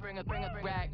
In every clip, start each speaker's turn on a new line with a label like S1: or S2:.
S1: bring a rack.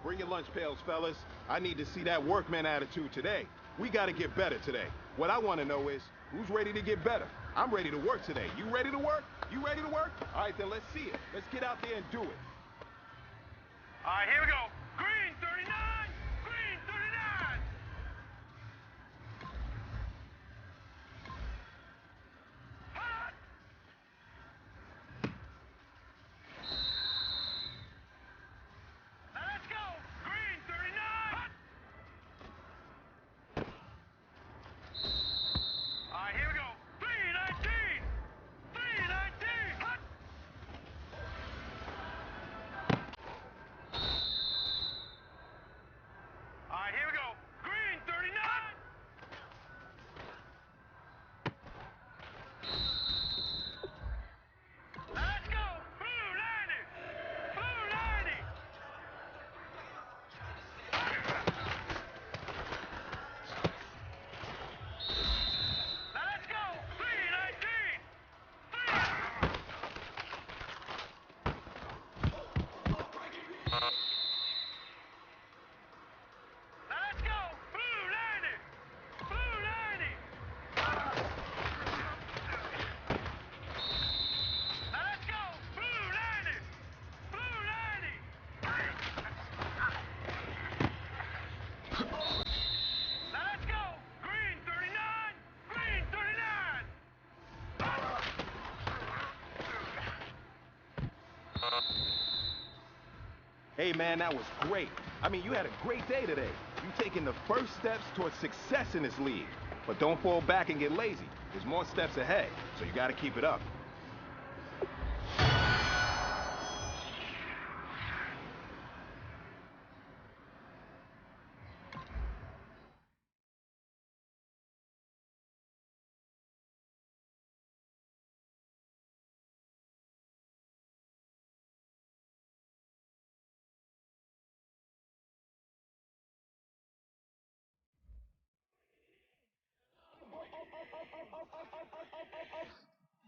S2: Bring your lunch pails, fellas. I need to see that workman attitude today. We got to get better today. What I want to know is, who's ready to get better? I'm ready to work today. You ready to work? You ready to work? All right, then let's see it. Let's get out there and do it.
S3: All right, here we go. Green 39! Green 39!
S2: Hey, man, that was great. I mean, you had a great day today. You're taking the first steps towards success in this league. But don't fall back and get lazy. There's more steps ahead, so you got to keep it up.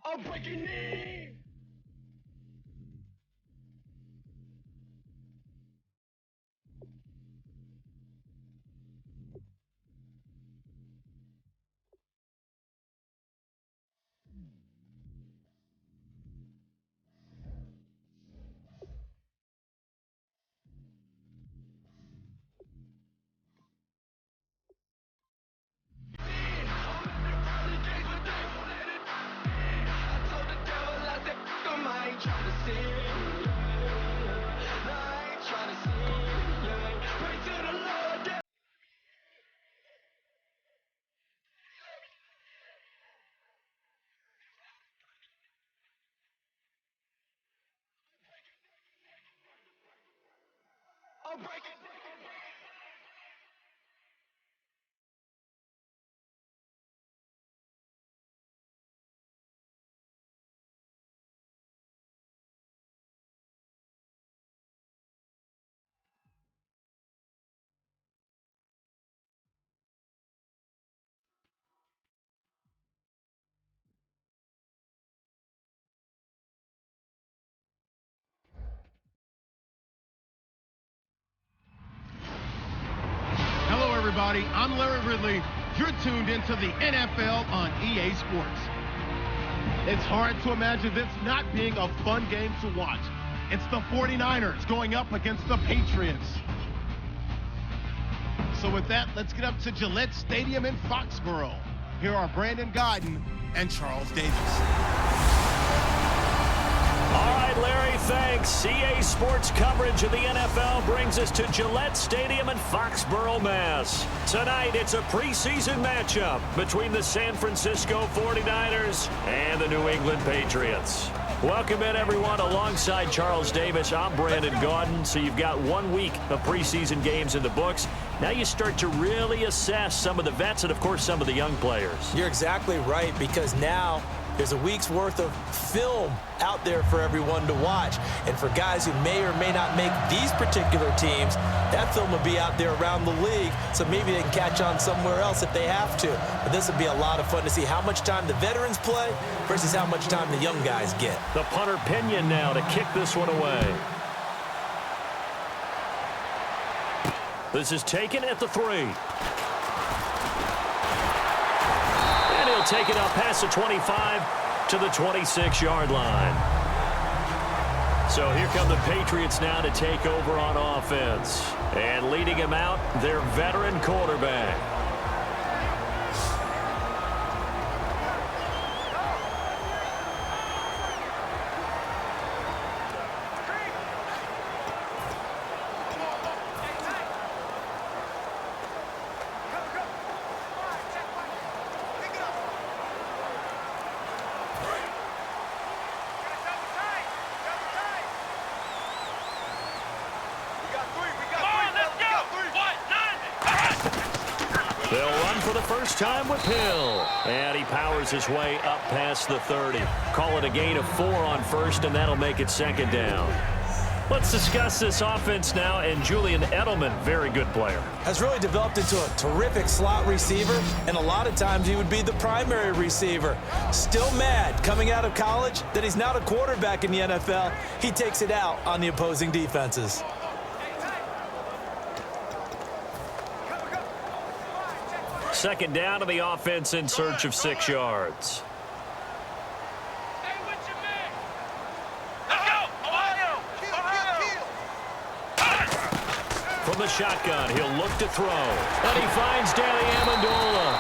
S3: I'm breaking knee. I'm breaking.
S1: Hello, everybody. I'm Larry Ridley. You're tuned into the NFL on EA Sports. It's hard to imagine this not being a fun game to watch. It's the 49ers going up against the Patriots. So with that, let's get up to Gillette Stadium in Foxborough. Here are Brandon Godden and Charles Davis.
S4: All right, Larry, thanks. EA Sports coverage of the NFL brings us to Gillette Stadium in Foxborough, Mass. Tonight, it's a preseason matchup between the San Francisco 49ers and the New England Patriots. Welcome in, everyone. Alongside Charles Davis, I'm Brandon Gaudin. So you've got 1 week of preseason games in the books. Now you start to really assess some of the vets and, of course, some of the young players.
S5: You're exactly right, because now there's a week's worth of film out there for everyone to watch. And for guys who may or may not make these particular teams, that film will be out there around the league, so maybe they can catch on somewhere else if they have to. But this will be a lot of fun to see how much time the veterans play versus how much time the young guys get.
S4: The punter Pinion now to kick this one away. This is taken at the 3. Take it up past the 25 to the 26-yard line. So here come the Patriots now to take over on offense. And leading him out, their veteran quarterback. They'll run for the first time with Hill. And he powers his way up past the 30. Call it a gain of 4 on first, and that'll make it second down. Let's discuss this offense now, and Julian Edelman, very good player.
S5: Has really developed into a terrific slot receiver, and a lot of times he would be the primary receiver. Still mad coming out of college that he's not a quarterback in the NFL. He takes it out on the opposing defenses.
S4: Second down to the offense in search of 6 yards. From the shotgun, he'll look to throw. And he finds Danny Amendola.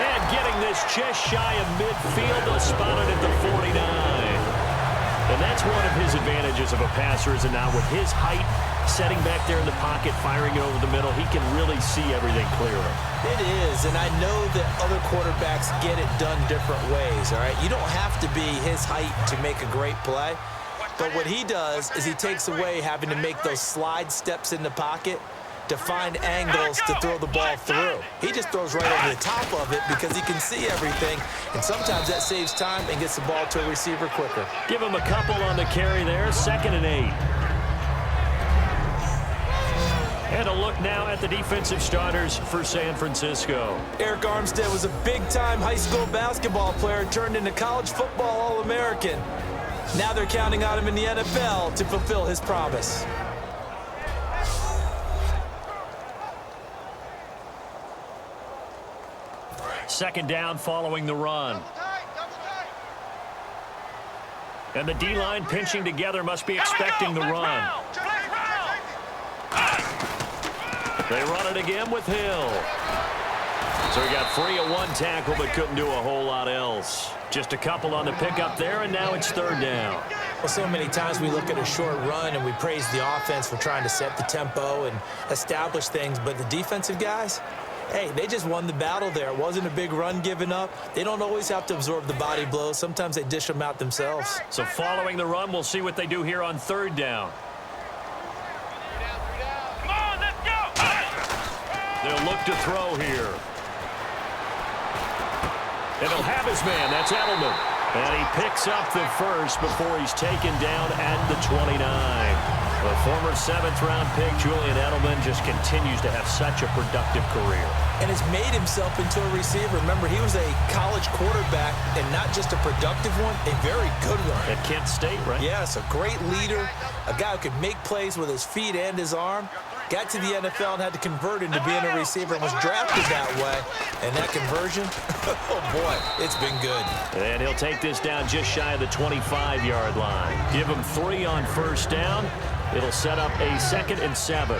S4: And getting this just shy of midfield, they'll spot it at the 49. And that's one of his advantages of a passer, is it not? With his height, setting back there in the pocket, firing it over the middle, he can really see everything clearly.
S5: It is, and I know that other quarterbacks get it done different ways, all right? You don't have to be his height to make a great play, but what he does is he takes away having to make those slide steps in the pocket to find angles to throw the ball through. He just throws right over the top of it because he can see everything, and sometimes that saves time and gets the ball to a receiver quicker.
S4: Give him a couple on the carry there, 2nd and 8. And a look now at the defensive starters for San Francisco.
S5: Eric Armstead was a big-time high school basketball player turned into college football All-American. Now they're counting on him in the NFL to fulfill his promise.
S4: Second down following the run. And the D-line pinching together, must be expecting the run. They run it again with Hill. So he got free of one tackle but couldn't do a whole lot else. Just a couple on the pickup there, and now it's 3rd down.
S5: Well, so many times we look at a short run and we praise the offense for trying to set the tempo and establish things, but the defensive guys, hey, they just won the battle there. It wasn't a big run given up. They don't always have to absorb the body blows. Sometimes they dish them out themselves.
S4: So following the run, we'll see what they do here on 3rd down.
S3: Come on, let's go!
S4: They'll look to throw here. And he'll have his man. That's Edelman. And he picks up the first before he's taken down at the 29. The former 7th-round pick, Julian Edelman, just continues to have such a productive career.
S5: And has made himself into a receiver. Remember, he was a college quarterback, and not just a productive one, a very good one.
S4: At Kent State, right?
S5: Yes, a great leader, a guy who could make plays with his feet and his arm. Got to the NFL and had to convert into being a receiver and was drafted that way. And that conversion, oh boy, it's been good.
S4: And he'll take this down just shy of the 25-yard line. Give him 3 on 1st down. It'll set up a 2nd and 7.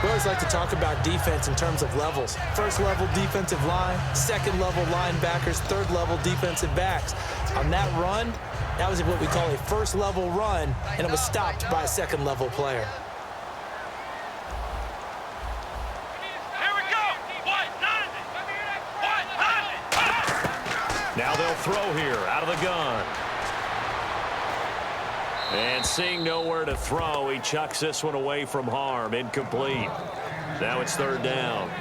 S5: We always like to talk about defense in terms of levels. 1st level defensive line, 2nd level linebackers, 3rd level defensive backs. On that run, that was what we call a 1st level run, and it was stopped by a 2nd level player.
S4: Now they'll throw here out of the gun. And seeing nowhere to throw, he chucks this one away from harm. Incomplete. Now it's 3rd down.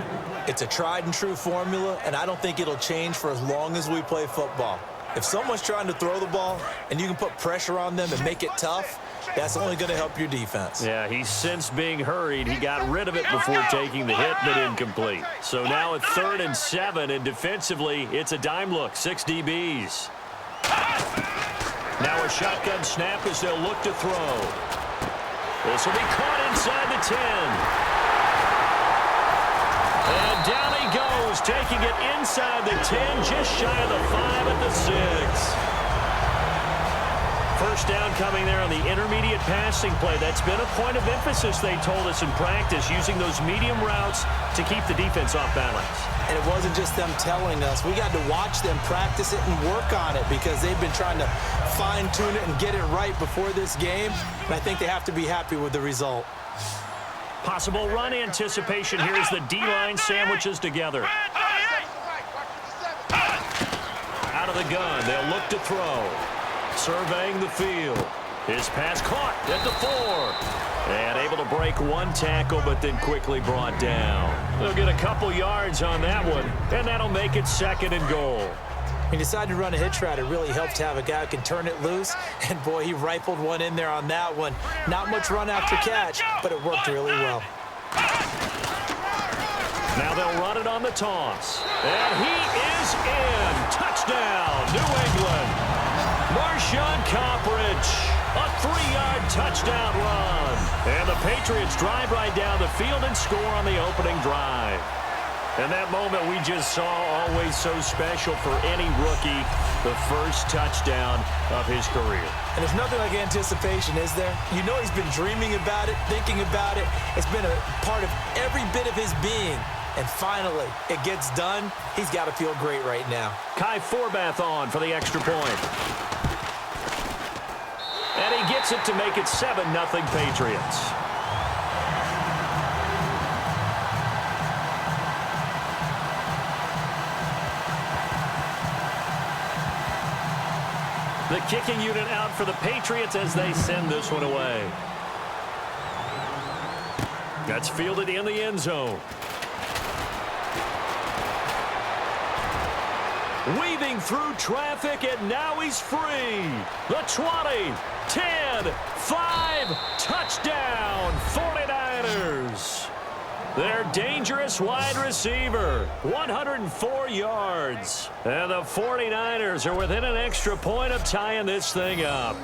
S5: It's a tried and true formula, and I don't think it'll change for as long as we play football. If someone's trying to throw the ball and you can put pressure on them and make it tough, that's only going to help your defense.
S4: Yeah, he's since being hurried. He got rid of it before taking the hit, but incomplete. So now it's 3rd and 7, and defensively, it's a dime look. 6 DBs. Now a shotgun snap as they'll look to throw. This will be caught inside the 10. And down he goes, taking it inside the 10, just shy of the 5 at the 6. First down coming there on the intermediate passing play. That's been a point of emphasis, they told us in practice, using those medium routes to keep the defense off balance.
S5: And it wasn't just them telling us. We got to watch them practice it and work on it because they've been trying to fine-tune it and get it right before this game. And I think they have to be happy with the result.
S4: Possible run anticipation here as the D-line sandwiches together. Out of the gun, they'll look to throw. Surveying the field. His pass caught at the 4. And able to break one tackle, but then quickly brought down. They'll get a couple yards on that one, and that'll make it 2nd and goal.
S5: He decided to run a hitch route. It really helps to have a guy who can turn it loose. And, boy, he rifled one in there on that one. Not much run after catch, but it worked really well.
S4: Now they'll run it on the toss. And he is in. Touchdown, New England. Marshawn Coppridge, a 3-yard touchdown run. And the Patriots drive right down the field and score on the opening drive. And that moment we just saw, always so special for any rookie, the first touchdown of his career.
S5: And there's nothing like anticipation, is there? You know he's been dreaming about it, thinking about it. It's been a part of every bit of his being. And finally, it gets done. He's got to feel great right now.
S4: Kai Forbath on for the extra point. And he gets it to make it 7-0 Patriots. The kicking unit out for the Patriots as they send this one away. That's fielded in the end zone. Weaving through traffic, and now he's free. The 20, 10, 5, touchdown, 49ers. Their dangerous wide receiver, 104 yards. And the 49ers are within an extra point of tying this thing up.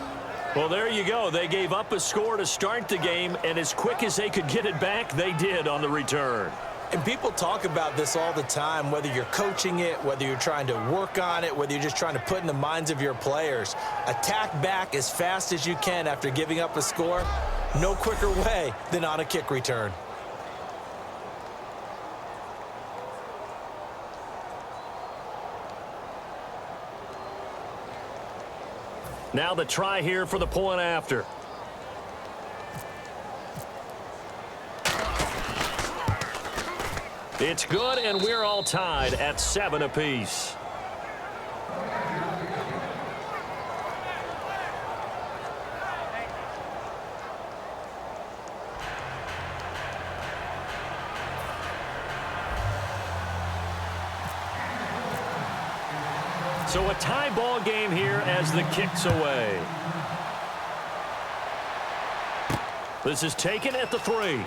S4: Well, there you go. They gave up a score to start the game, and as quick as they could get it back, they did on the return.
S5: And people talk about this all the time, whether you're coaching it, whether you're trying to work on it, whether you're just trying to put in the minds of your players. Attack back as fast as you can after giving up a score. No quicker way than on a kick return.
S4: Now the try here for the point after. It's good, and we're all tied at 7 apiece. So a tie ball game here as the kick's away. This is taken at the 3.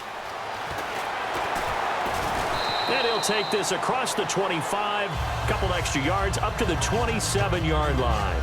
S4: And he'll take this across the 25, couple extra yards up to the 27-yard line.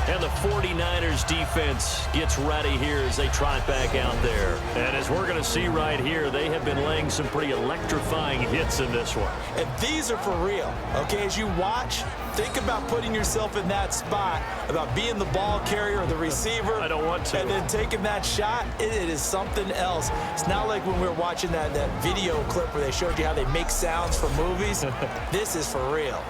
S4: And the 49ers defense gets ready here as they trot back out there. And as we're going to see right here, they have been laying some pretty electrifying hits in this one.
S5: And these are for real, okay? As you watch, think about putting yourself in that spot, about being the ball carrier or the receiver.
S4: I don't want to.
S5: And then taking that shot, it is something else. It's not like when we were watching that video clip where they showed you how they make sounds for movies. This is for real.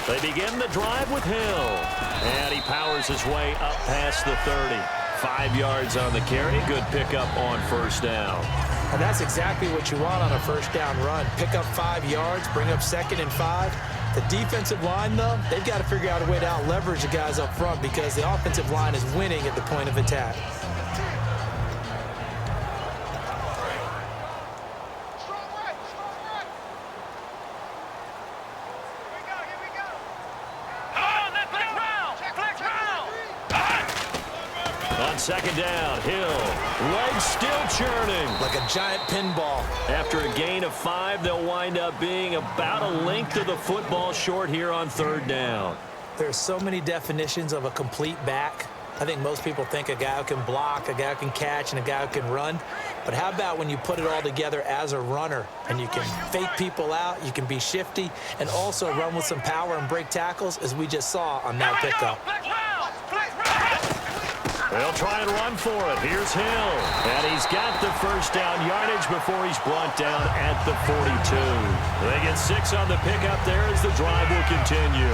S4: They begin the drive with Hill. And he powers his way up past the 30. 5 yards on the carry. Good pickup on first down.
S5: And that's exactly what you want on a first down run. Pick up 5 yards, bring up 2nd and 5. The defensive line, though, they've got to figure out a way to out-leverage the guys up front because the offensive line is winning at the point of attack.
S4: Second down, Hill. Legs still churning.
S5: Like a giant pinball.
S4: After a gain of 5, they'll wind up being about a length of the football short here on 3rd down.
S5: There's so many definitions of a complete back. I think most people think a guy who can block, a guy who can catch, and a guy who can run. But how about when you put it all together as a runner and you can fake people out, you can be shifty, and also run with some power and break tackles, as we just saw on that pickup.
S4: They'll try and run for it. Here's Hill. And he's got the first down yardage before he's brought down at the 42. They get 6 on the pickup there as the drive will continue.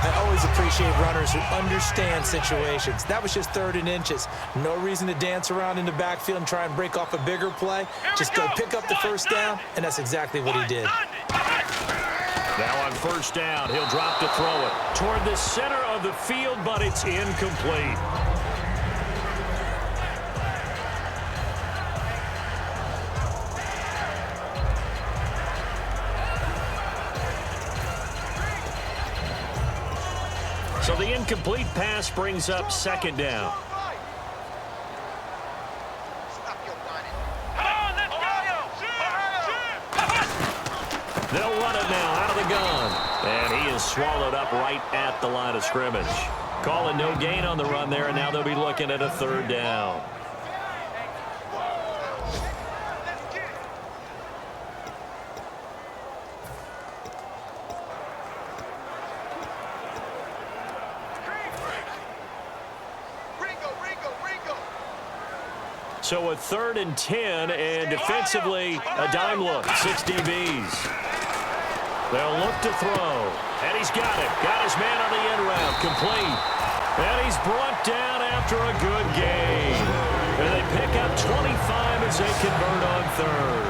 S5: I always appreciate runners who understand situations. That was just 3rd and inches. No reason to dance around in the backfield and try and break off a bigger play. Just go pick up the first down, and that's exactly what he did.
S4: Now on first down, he'll drop to throw it toward the center of the field, but it's incomplete. So the incomplete pass brings up 2nd down. They'll run it now out of the gun. And he is swallowed up right at the line of scrimmage. Calling no gain on the run there, and now they'll be looking at a 3rd down. So a 3rd and 10, and defensively, a dime look. 6 DBs. They'll look to throw. And he's got it. Got his man on the end route. Complete. And he's brought down after a good game. And they pick up 25 as they convert on 3rd.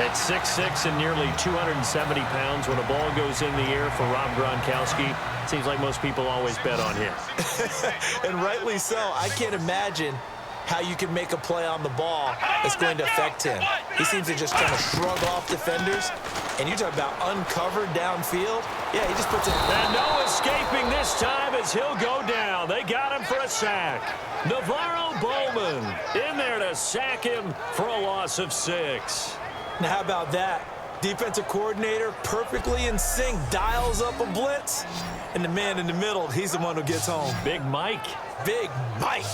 S4: At 6'6" and nearly 270 pounds, when a ball goes in the air for Rob Gronkowski, seems like most people always bet on him.
S5: And rightly so. I can't imagine how you can make a play on the ball that's going to affect him. He seems to just kind of shrug off defenders. And you talk about uncovered downfield. Yeah, he just puts it.
S4: And no escaping this time as he'll go down. They got him for a sack. Navarro Bowman in there to sack him for a loss of 6.
S5: Now, how about that? Defensive coordinator perfectly in sync, dials up a blitz. And the man in the middle, he's the one who gets home.
S4: Big Mike.
S5: Big Mike.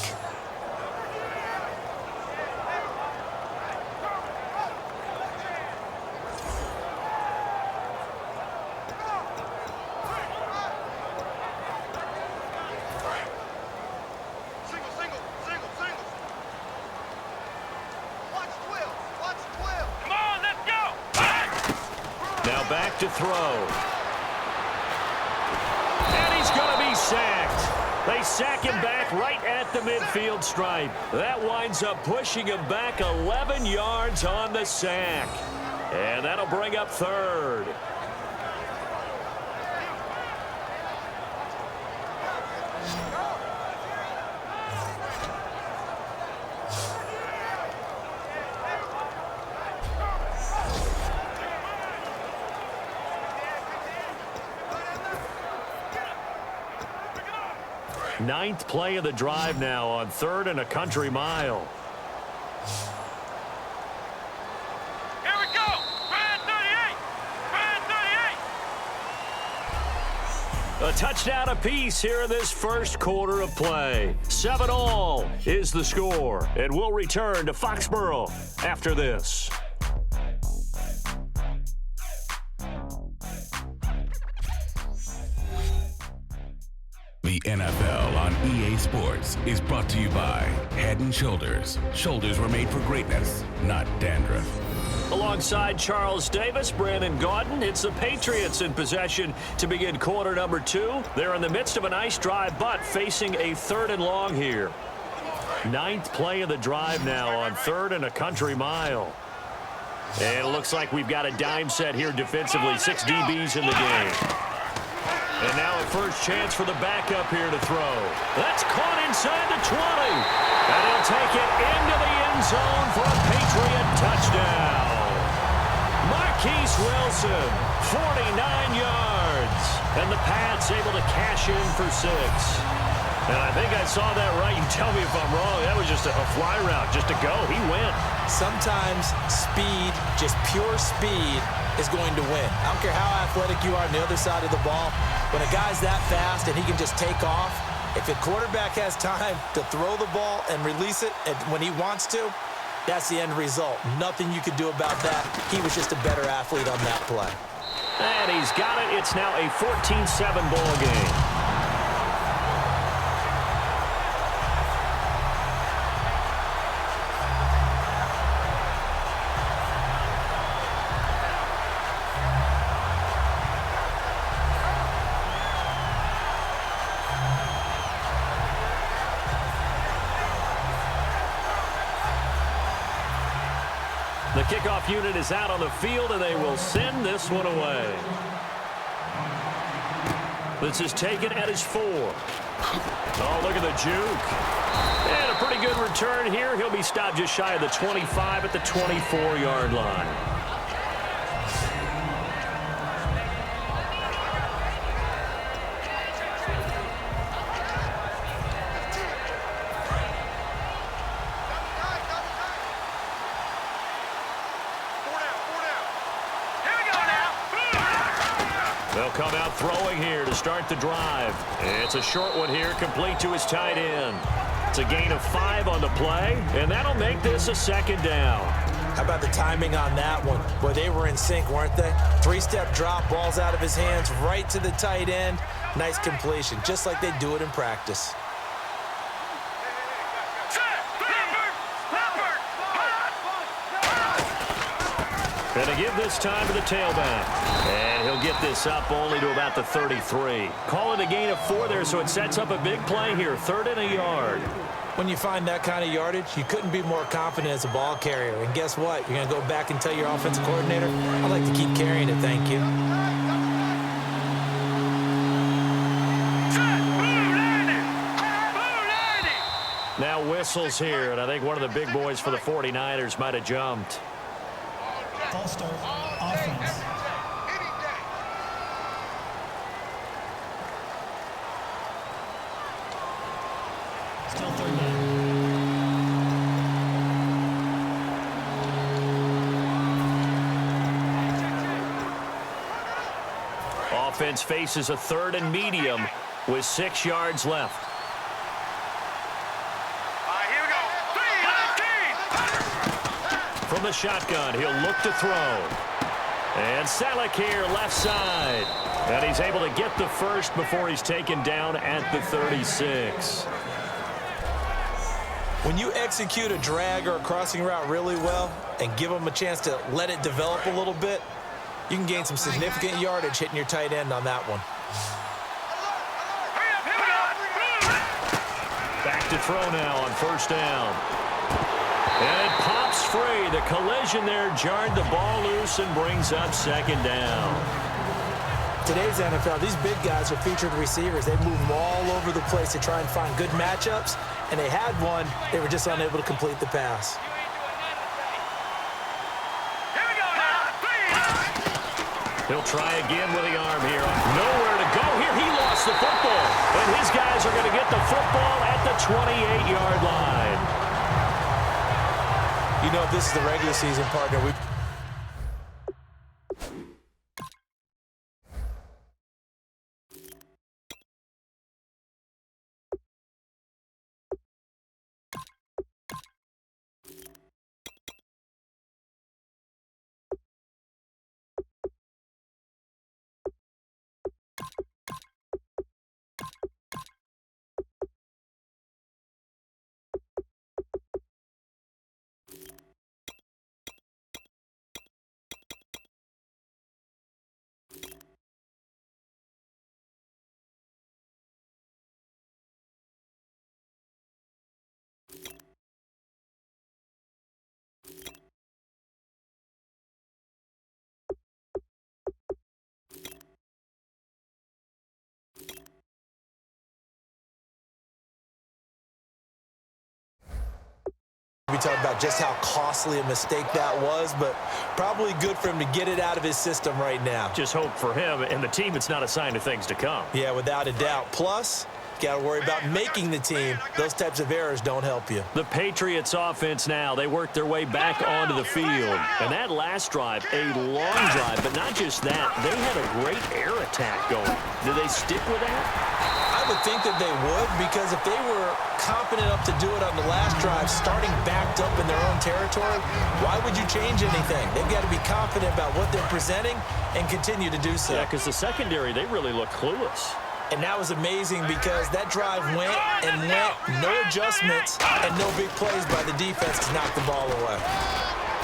S4: Back to throw. And he's going to be sacked. They sack him back right at the midfield stripe. That winds up pushing him back 11 yards on the sack. And that'll bring up 3rd. Ninth play of the drive now on 3rd and a country mile.
S3: Here we go. Brad 38. Brad 38.
S4: A touchdown apiece here in this first quarter of play. 7-all is the score. And we'll return to Foxborough after this.
S6: The NFL on EA Sports is brought to you by Head & Shoulders. Shoulders were made for greatness, not dandruff.
S4: Alongside Charles Davis, Brandon Gaudin, it's the Patriots in possession to begin quarter number 2. They're in the midst of a nice drive, but facing a 3rd and long here. Ninth play of the drive now on 3rd and a country mile. And it looks like we've got a dime set here defensively. 6 DBs in the game. And now a first chance for the backup here to throw. That's caught inside the 20. And he'll take it into the end zone for a Patriot touchdown. Marquise Wilson, 49 yards. And the Pats able to cash in for 6. And I think I saw that right. You tell me if I'm wrong. That was just a fly route, just to go. He went.
S5: Sometimes speed, just pure speed, is going to win. I don't care how athletic you are on the other side of the ball. When a guy's that fast and he can just take off, if the quarterback has time to throw the ball and release it when he wants to, that's the end result. Nothing you could do about that. He was just a better athlete on that play.
S4: And he's got it. It's now a 14-7 ball game. The kickoff unit is out on the field, and they will send this one away. This is taken at his 4. Oh, look at the juke. And a pretty good return here. He'll be stopped just shy of the 25 at the 24-yard line. They'll come out throwing here to start the drive. It's a short one here, complete to his tight end. It's a gain of 5 on the play, and that'll make this a 2nd down.
S5: How about the timing on that one? Boy, they were in sync, weren't they? 3-step drop, ball's out of his hands, right to the tight end. Nice completion, just like they do it in practice.
S3: Snapper!
S4: Gonna give this time to the tailback. And he'll get this up only to about the 33. Call it a gain of 4 there, so it sets up a big play here. 3rd and a yard.
S5: When you find that kind of yardage, you couldn't be more confident as a ball carrier. And guess what? You're going to go back and tell your offensive coordinator, I'd like to keep carrying it, thank you.
S4: Now whistles here, and I think one of the big boys for the 49ers might have jumped.
S7: False start, offense. Still 3rd down.
S4: Offense faces a 3rd and medium with 6 yards left. From the shotgun, he'll look to throw. And Salek here, left side. And he's able to get the first before he's taken down at the 36.
S5: When you execute a drag or a crossing route really well and give them a chance to let it develop a little bit, you can gain some significant yardage hitting your tight end on that one.
S4: Back to throw now on 1st down. And it pops free. The collision there jarred the ball loose and brings up 2nd down.
S5: Today's NFL, these big guys are featured receivers. They move them all over the place to try and find good matchups, and they had one. They were just unable to complete the pass.
S4: He'll try again with the arm here. Nowhere to go here. He lost the football. And his guys are going to get the football at the 28-yard line.
S5: You know, if this is the regular season, partner, we talk about just how costly a mistake that was, but probably good for him to get it out of his system right now.
S4: Just hope for him and the team it's not a sign of things to come.
S5: Yeah, without a doubt. Plus, got to worry about making the team. Those types of errors don't help you.
S4: The Patriots offense now, they work their way back onto the field. And that last drive, a long drive, but not just that. They had a great air attack going. Do they stick with that?
S5: I would think that they would, because if they were confident enough to do it on the last drive, starting backed up in their own territory, why would you change anything? They've got to be confident about what they're presenting and continue to do so.
S4: Yeah, because the secondary, they really look clueless.
S5: And that was amazing because that drive went and went, no adjustments and no big plays by the defense to knock the ball away.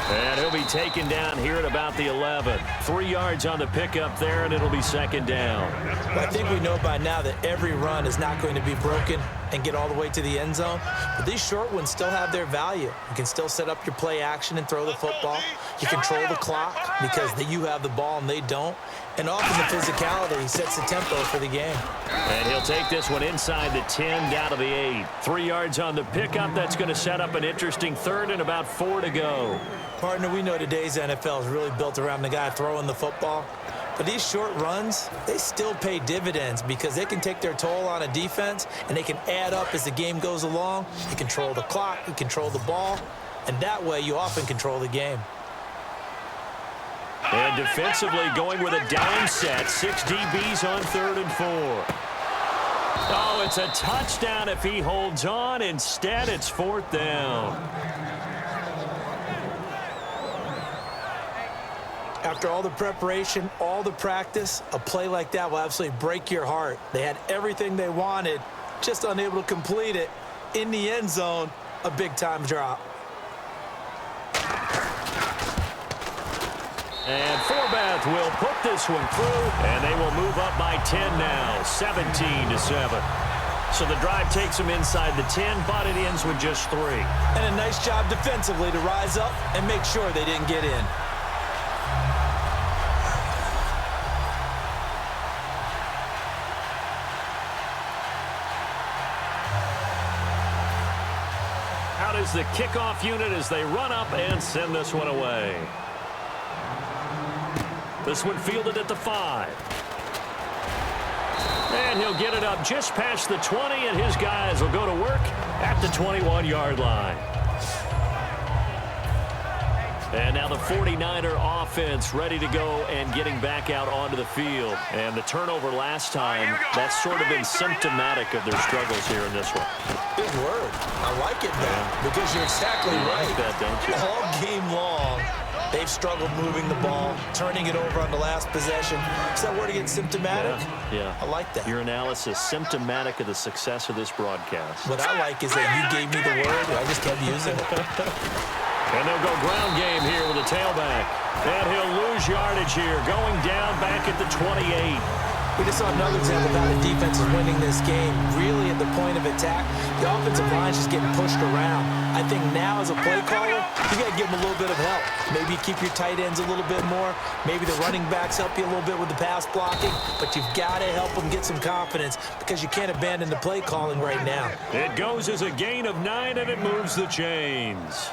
S4: And he'll be taken down here at about the 11. 3 yards on the pickup there, and it'll be 2nd down.
S5: Well, I think we know by now that every run is not going to be broken and get all the way to the end zone. But these short ones still have their value. You can still set up your play action and throw the football. You control the clock because you have the ball and they don't. And often the physicality sets the tempo for the game.
S4: And he'll take this one inside the 10 down to the 8. 3 yards on the pickup. That's going to set up an interesting 3rd and about 4 to go.
S5: Partner, we know today's NFL is really built around the guy throwing the football. But these short runs, they still pay dividends because they can take their toll on a defense and they can add up as the game goes along. You control the clock, you control the ball, and that way you often control the game.
S4: And defensively going with a down set. 6 DBs on 3rd and 4. Oh, it's a touchdown if he holds on. Instead, it's 4th down.
S5: After all the preparation, all the practice, a play like that will absolutely break your heart. They had everything they wanted, just unable to complete it. In the end zone, a big-time drop.
S4: And Forbath will put this one through, and they will move up by 10 now, 17-7. So the drive takes them inside the 10, but it ends with just 3.
S5: And a nice job defensively to rise up and make sure they didn't get in.
S4: Out is the kickoff unit as they run up and send this one away. This one fielded at the 5. And he'll get it up just past the 20, and his guys will go to work at the 21-yard line. And now the 49er offense ready to go and getting back out onto the field. And the turnover last time, that's sort of been symptomatic of their struggles here in this one.
S5: Good word. I like it now because you're exactly right.
S4: Like that, don't you?
S5: All game long, they've struggled moving the ball, turning it over on the last possession. Is that word again, symptomatic?
S4: Yeah.
S5: I like that.
S4: Your analysis, symptomatic of the success of this broadcast.
S5: What I like is that you gave me the word, and I just kept using it.
S4: And they'll go ground game here with a tailback. And he'll lose yardage here, going down back at the 28.
S5: We just saw another example of how the defense is winning this game. Really at the point of attack, the offensive line is just getting pushed around. I think now as a play caller, you got to give them a little bit of help. Maybe keep your tight ends a little bit more. Maybe the running backs help you a little bit with the pass blocking. But you've got to help them get some confidence because you can't abandon the play calling right now.
S4: It goes as a gain of 9, and it moves the chains.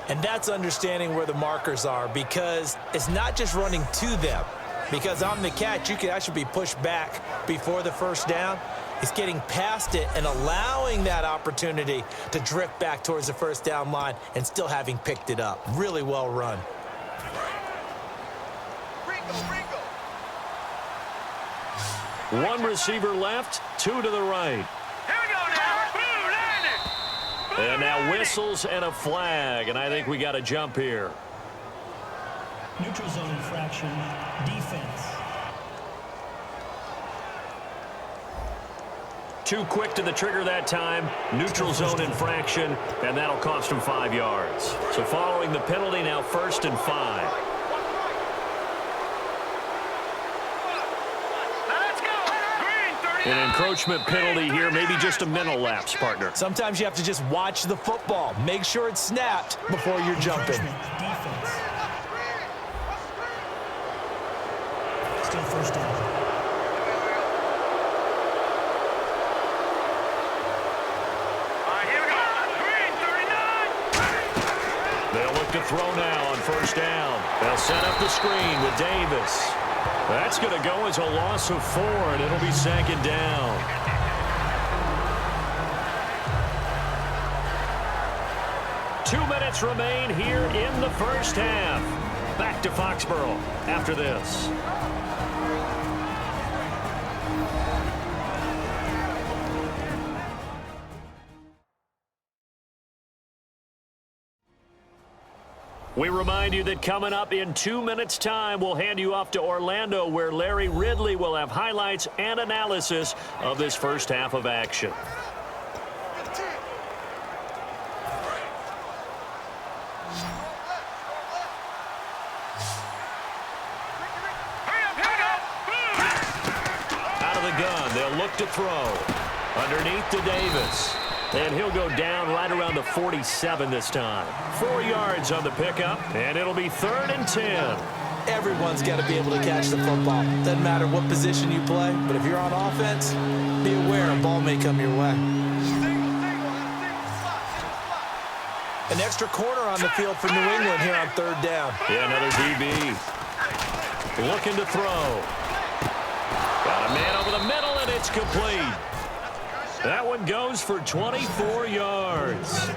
S5: And that's understanding where the markers are because it's not just running to them. Because on the catch, you could actually be pushed back before the first down. It's getting past it and allowing that opportunity to drift back towards the first down line and still having picked it up. Really well run.
S4: One receiver left, 2 to the right. And now whistles and a flag, and I think we got a jump here.
S7: Neutral zone infraction, defense.
S4: Too quick to the trigger that time. Neutral zone infraction, and that'll cost him 5 yards. So following the penalty, now 1st and 5. An encroachment penalty here, maybe just a mental lapse, partner.
S5: Sometimes you have to just watch the football. Make sure it's snapped before you're jumping.
S7: Defense. Still first down.
S3: Here we go. Green, 39.
S4: They'll look to throw now on 1st down. They'll set up the screen with Davis. That's going to go as a loss of 4, and it'll be 2nd down. Two minutes remain here in the first half. Back to Foxborough after this. We remind you that coming up in 2 minutes' time, we'll hand you off to Orlando, where Larry Ridley will have highlights and analysis of this first half of action. Out of the gun, they'll look to throw. Underneath to Davis. And he'll go down right around the 47 this time. 4 yards on the pickup, and it'll be 3rd and 10.
S5: Everyone's got to be able to catch the football. Doesn't matter what position you play, but if you're on offense, be aware a ball may come your way. An extra corner on the field for New England here on 3rd down.
S4: Yeah, another DB. Looking to throw. Got a man over the middle, and it's complete. That one goes for 24 yards.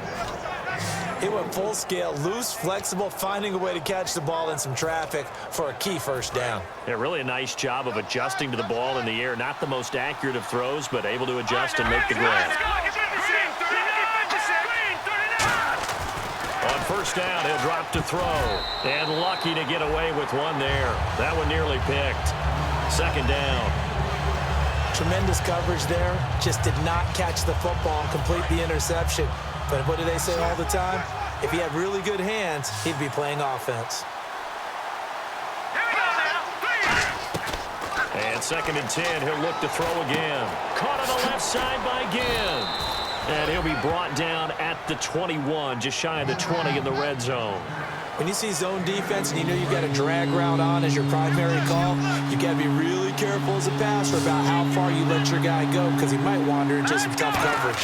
S5: It went full scale, loose, flexible, finding a way to catch the ball in some traffic for a key 1st down.
S4: Yeah, really a nice job of adjusting to the ball in the air. Not the most accurate of throws, but able to adjust and make the grab. On 1st down, he'll drop to throw. And lucky to get away with one there. That one nearly picked. 2nd down.
S5: Tremendous coverage there. Just did not catch the football and complete the interception. But what do they say all the time? If he had really good hands, he'd be playing offense.
S4: And 2nd and 10, he'll look to throw again. Caught on the left side by Ginn. And he'll be brought down at the 21, just shy of the 20 in the red zone.
S5: When you see zone defense and you know you've got a drag route on as your primary call, you got to be really careful as a passer about how far you let your guy go because he might wander into some tough coverage.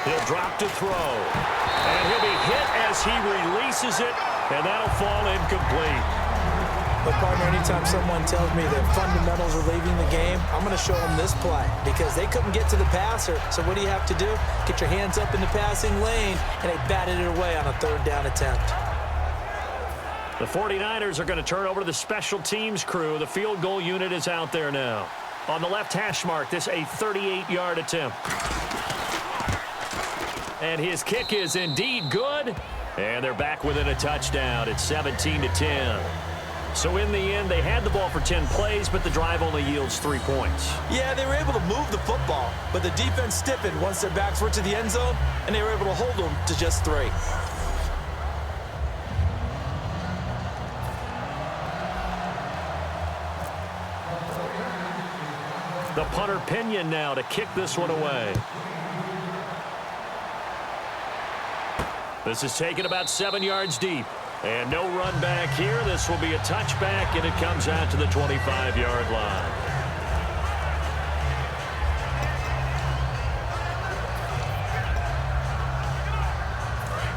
S4: He'll drop to throw. And he'll be hit as he releases it, and that'll fall incomplete.
S5: But, partner, anytime someone tells me that fundamentals are leaving the game, I'm going to show them this play because they couldn't get to the passer. So what do you have to do? Get your hands up in the passing lane, and they batted it away on a 3rd down attempt.
S4: The 49ers are going to turn over to the special teams crew. The field goal unit is out there now. On the left hash mark, this a 38-yard attempt. And his kick is indeed good. And they're back within a touchdown. It's 17-10. So in the end, they had the ball for 10 plays, but the drive only yields 3 points.
S5: Yeah, they were able to move the football, but the defense stiffened once their backs were to the end zone, and they were able to hold them to just 3.
S4: The punter Pinion now to kick this one away. This is taken about 7 yards deep. And no run back here. This will be a touchback, and it comes out to the 25-yard line.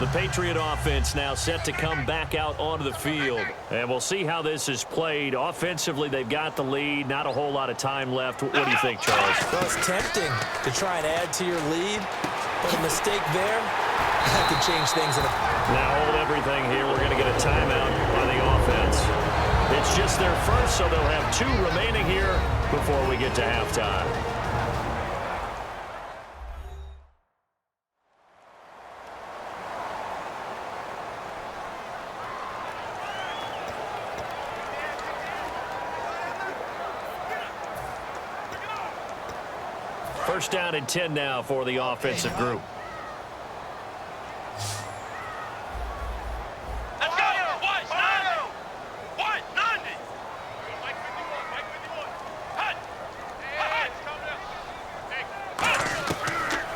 S4: The Patriot offense now set to come back out onto the field. And we'll see how this is played. Offensively, they've got the lead. Not a whole lot of time left. What do you think, Charles?
S5: Well, it's tempting to try and add to your lead, but a mistake there, that could change things.
S4: Now hold everything here. We're going to get a timeout by the offense. It's just their first, so they'll have 2 remaining here before we get to halftime. First down and 10 now for the offensive group.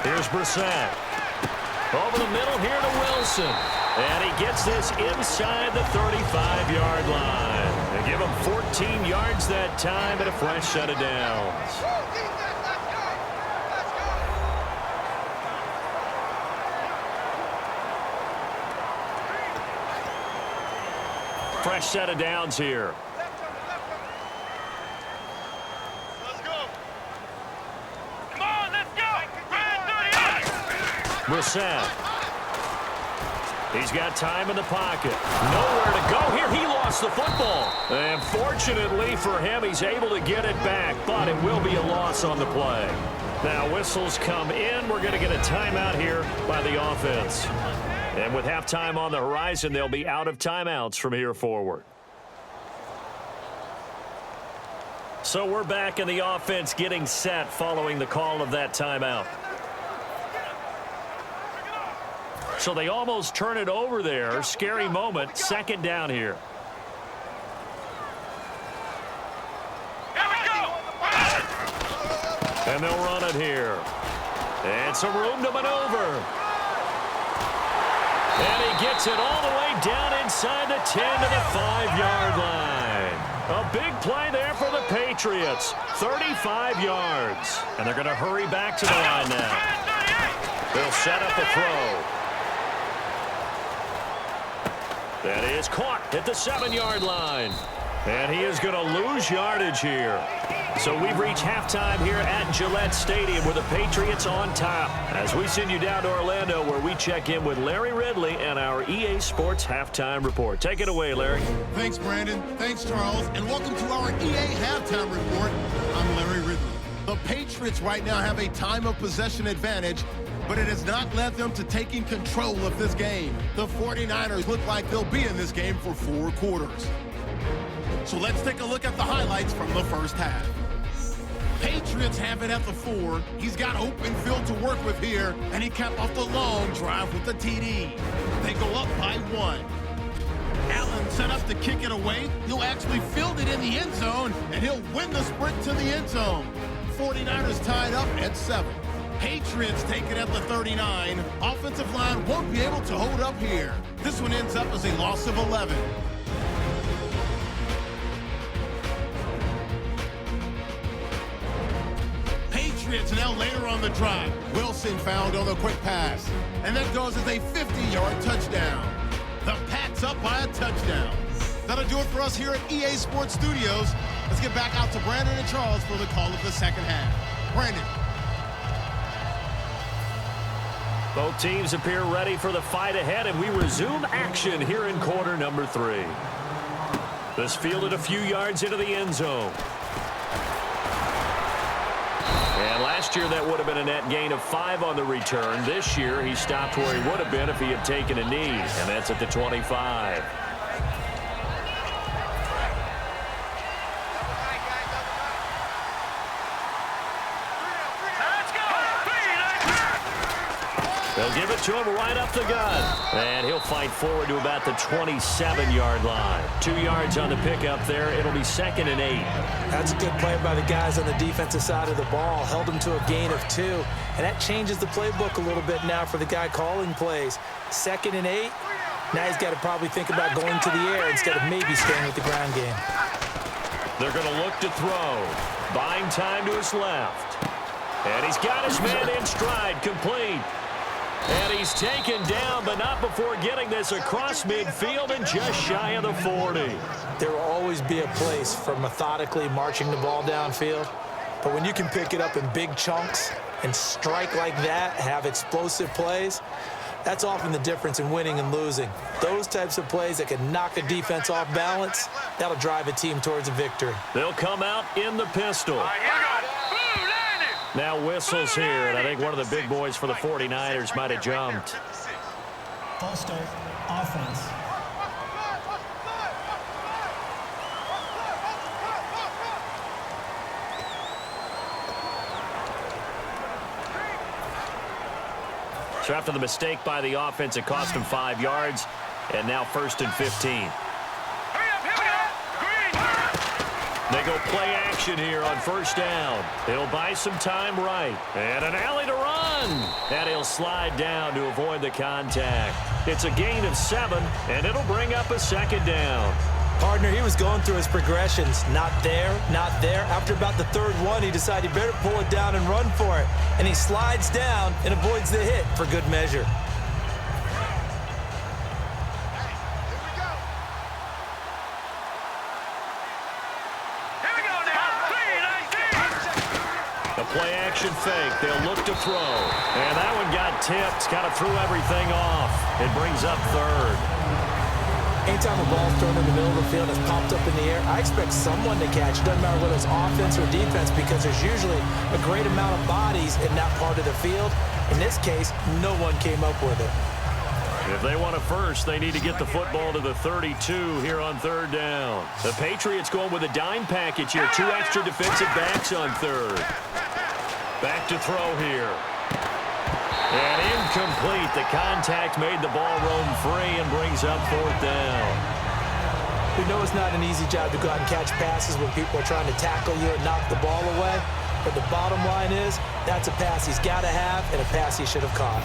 S4: Here's Brissett. Over the middle here to Wilson. And he gets this inside the 35-yard line. They give him 14 yards that time and a fresh set of downs. Fresh set of downs here. Brissett. He's got time in the pocket. Nowhere to go here. He lost the football. And fortunately for him, he's able to get it back, but it will be a loss on the play. Now whistles come in. We're going to get a timeout here by the offense. And with halftime on the horizon, they'll be out of timeouts from here forward. So we're back in the offense getting set following the call of that timeout. So they almost turn it over there. Scary moment. 2nd down here. And they'll run it here. And some room to maneuver. And he gets it all the way down inside the 10 to the 5-yard line. A big play there for the Patriots. 35 yards. And they're going to hurry back to the line now. They'll set up a throw. That is caught at the 7-yard line. And he is going to lose yardage here. So we've reached halftime here at Gillette Stadium with the Patriots on top. As we send you down to Orlando where we check in with Larry Ridley and our EA Sports Halftime Report. Take it away, Larry.
S1: Thanks, Brandon. Thanks, Charles. And welcome to our EA Halftime Report. I'm Larry Ridley. The Patriots right now have a time of possession advantage, but it has not led them to taking control of this game. The 49ers look like they'll be in this game for 4 quarters. So let's take a look at the highlights from the first half. Patriots have it at the 4. He's got open field to work with here, and he capped off the long drive with the TD. They go up by 1. Allen set up to kick it away. He'll actually field it in the end zone, and he'll win the sprint to the end zone. 49ers tied up at 7. Patriots take it at the 39. Offensive line won't be able to hold up here. This one ends up as a loss of 11. Patriots now later on the drive. Wilson found on the quick pass. And that goes as a 50-yard touchdown. The Pats up by a touchdown. That'll do it for us here at EA Sports Studios. Let's get back out to Brandon and Charles for the call of the second half. Brandon.
S4: Both teams appear ready for the fight ahead, and we resume action here in quarter number 3. This fielded a few yards into the end zone. And last year that would have been a net gain of 5 on the return. This year he stopped where he would have been if he had taken a knee, and that's at the 25. They'll give it to him right up the gut. And he'll fight forward to about the 27-yard line. 2 yards on the pickup there. It'll be 2nd and 8.
S5: That's a good play by the guys on the defensive side of the ball. Held him to a gain of 2. And that changes the playbook a little bit now for the guy calling plays. 2nd and 8. Now he's got to probably think about going to the air instead of maybe staying with the ground game.
S4: They're going to look to throw. Buying time to his left. And he's got his man in stride, complete. And he's taken down, but not before getting this across midfield and just shy of the 40.
S5: There will always be a place for methodically marching the ball downfield. But when you can pick it up in big chunks and strike like that, have explosive plays, that's often the difference in winning and losing. Those types of plays that can knock a defense off balance, that'll drive a team towards a victory.
S4: They'll come out in the pistol. Now whistles here, and I think one of the big boys for the 49ers might have jumped.
S7: False start, offense.
S4: So after the mistake by the offense, it cost him 5 yards, and now 1st and 15. They go play action here on 1st down. He'll buy some time right. And an alley to run. And he'll slide down to avoid the contact. It's a gain of 7, and it'll bring up a 2nd down.
S5: Partner, he was going through his progressions. Not there, not there. After about the 3rd one, he decided he better pull it down and run for it. And he slides down and avoids the hit for good measure.
S4: Play action fake. They'll look to throw. And that one got tipped. Kind of threw everything off. It brings up 3rd.
S5: Anytime a ball's thrown in the middle of the field that's popped up in the air, I expect someone to catch. It doesn't matter whether it's offense or defense because there's usually a great amount of bodies in that part of the field. In this case, no one came up with it.
S4: If they want a first, they need to get the football to the 32 here on 3rd down. The Patriots going with a dime package here. 2 extra defensive backs on 3rd. Back to throw here. And incomplete. The contact made the ball roam free and brings up 4th down.
S5: We know it's not an easy job to go out and catch passes when people are trying to tackle you and knock the ball away. But the bottom line is, that's a pass he's got to have and a pass he should have caught.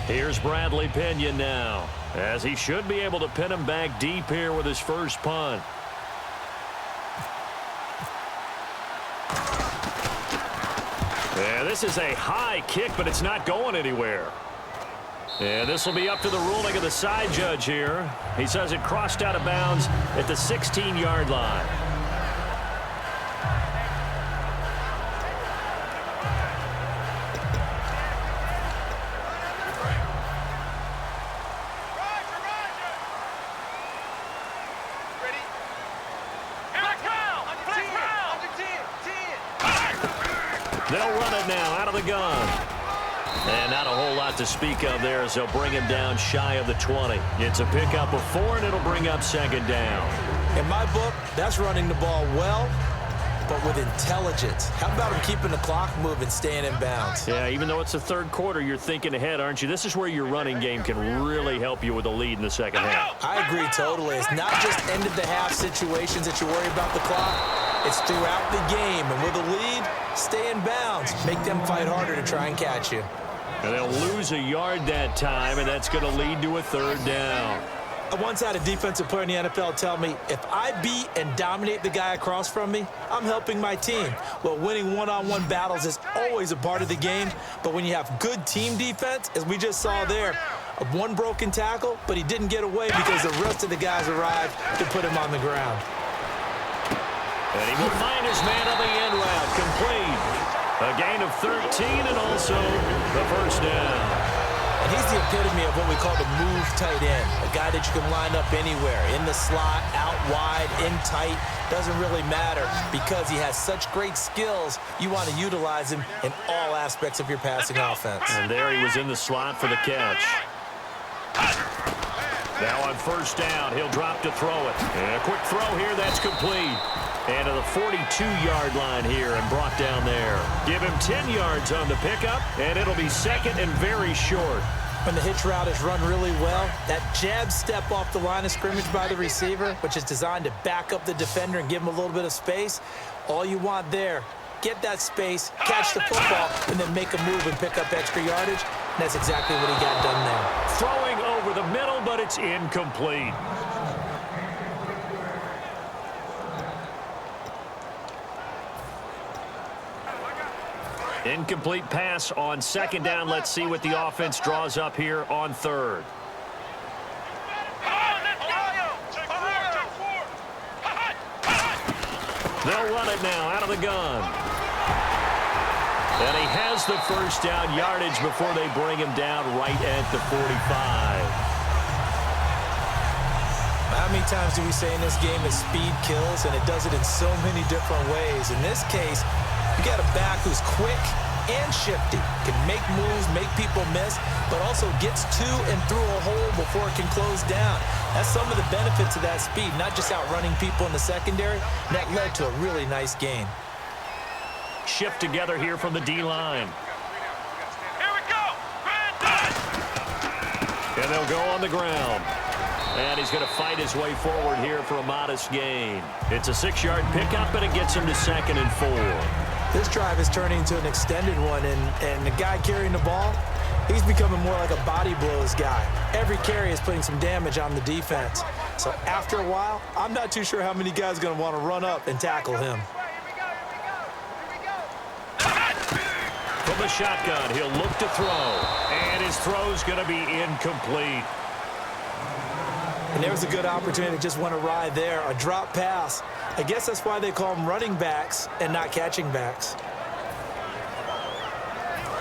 S4: Here's Bradley Pinion now, as he should be able to pin him back deep here with his first punt. Yeah, this is a high kick, but it's not going anywhere. And this will be up to the ruling of the side judge here. He says it crossed out of bounds at the 16-yard line. They'll run it now out of the gun. And not a whole lot to speak of there as they'll bring him down shy of the 20. It's a pickup of 4, and it'll bring up 2nd down.
S5: In my book, that's running the ball well, but with intelligence. How about him keeping the clock moving, staying in bounds?
S4: Yeah, even though it's the third quarter, you're thinking ahead, aren't you? This is where your running game can really help you with a lead in the second half.
S5: I agree totally. It's not just end-of-the-half situations that you worry about the clock. It's throughout the game. And with a lead, stay in bounds. Make them fight harder to try and catch you.
S4: And they'll lose a yard that time, and that's going to lead to a third down.
S5: I once had a defensive player in the NFL tell me, if I beat and dominate the guy across from me, I'm helping my team. Well, winning one-on-one battles is always a part of the game, but when you have good team defense, as we just saw there, one broken tackle, but he didn't get away because the rest of the guys arrived to put him on the ground.
S4: And he will find his man on the end route, complete. A gain of 13 and also the first down.
S5: And he's the epitome of what we call the move tight end, a guy that you can line up anywhere, in the slot, out wide, in tight, doesn't really matter because he has such great skills. You want to utilize him in all aspects of your passing offense.
S4: And there he was in the slot for the catch. Now on first down, he'll drop to throw it. And a quick throw here, that's complete. And to the 42-yard line here and brought down there. Give him 10 yards on the pickup, and it'll be second and very short.
S5: When the hitch route is run really well, that jab step off the line of scrimmage by the receiver, which is designed to back up the defender and give him a little bit of space, all you want there, get that space, catch the football, and then make a move and pick up extra yardage. And that's exactly what he got done there.
S4: Throwing over the middle, but it's incomplete. Incomplete pass on second down. Let's see what the offense draws up here on third. They'll run it now out of the gun. And he has the first down yardage before they bring him down right at the 45.
S5: How many times do we say in this game that speed kills, and it does it in so many different ways? In this case, you got a back who's quick and shifty, can make moves, make people miss, but also gets to and through a hole before it can close down. That's some of the benefits of that speed, not just outrunning people in the secondary. That led to a really nice gain.
S4: Shift together here from the D-line.
S3: Here we go.
S4: And they'll go on the ground. And he's going to fight his way forward here for a modest gain. It's a 6-yard pickup, and it gets him to second and 4.
S5: This drive is turning into an extended one, and the guy carrying the ball, he's becoming more like a body blows guy. Every carry is putting some damage on the defense. So after a while, I'm not too sure how many guys are going to want to run up and tackle him.
S4: From the shotgun, he'll look to throw. And his throw's going to be incomplete.
S5: And there's a good opportunity to just want to ride there, a drop pass. I guess that's why they call them running backs and not catching backs.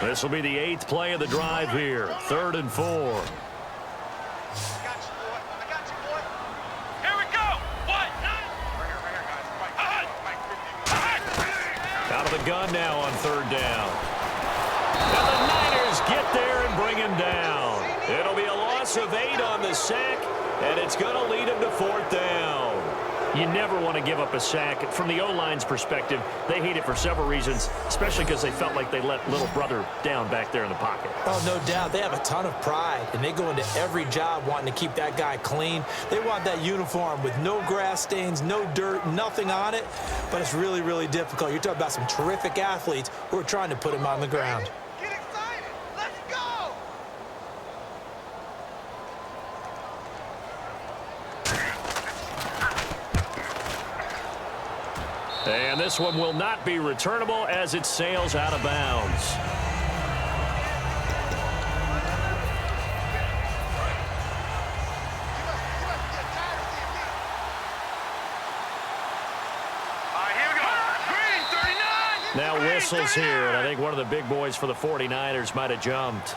S4: This will be the 8th play of the drive here. 3rd and 4.
S3: Here we go. What?
S4: Out of the gun now on 3rd down. And the Niners get there and bring him down. It'll be a loss of 8 on the sack, and it's going to lead him to 4th down. You never want to give up a sack. From the O-line's perspective, they hate it for several reasons, especially because they felt like they let little brother down back there in the pocket.
S5: Oh, no doubt. They have a ton of pride, and they go into every job wanting to keep that guy clean. They want that uniform with no grass stains, no dirt, nothing on it, but it's really, really difficult. You're talking about some terrific athletes who are trying to put him on the ground.
S3: Get excited. Let's go.
S4: And this one will not be returnable as it sails out of bounds.
S3: Here we go. Green 39.
S4: Now whistles here, and I think one of the big boys for the 49ers might have jumped.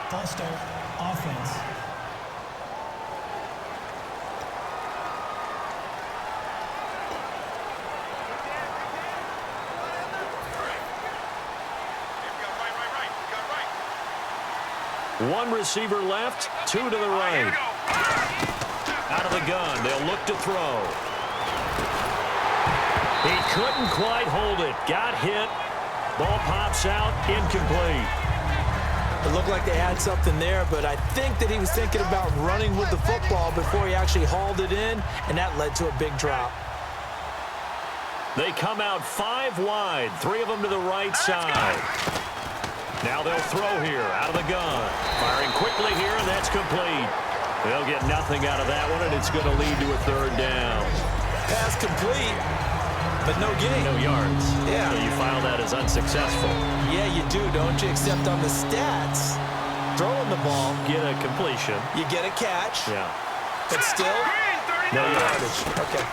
S7: False start, offense.
S4: One receiver left, 2 to the right. Out of the gun, they'll look to throw. He couldn't quite hold it. Got hit. Ball pops out, incomplete.
S5: It looked like they had something there, but I think that he was thinking about running with the football before he actually hauled it in, and that led to a big drop.
S4: They come out 5 wide, 3 of them to the right side. Now they'll throw here, out of the gun. Firing quickly here, and that's complete. They'll get nothing out of that one, and it's going to lead to a 3rd down.
S5: Pass complete, but no gain.
S4: No yards.
S5: Yeah.
S4: So you file that as unsuccessful.
S5: Yeah, you do, don't you? Except on the stats, throwing the ball.
S4: Get a completion.
S5: You get a catch.
S4: Yeah.
S5: But still, no yardage. Okay.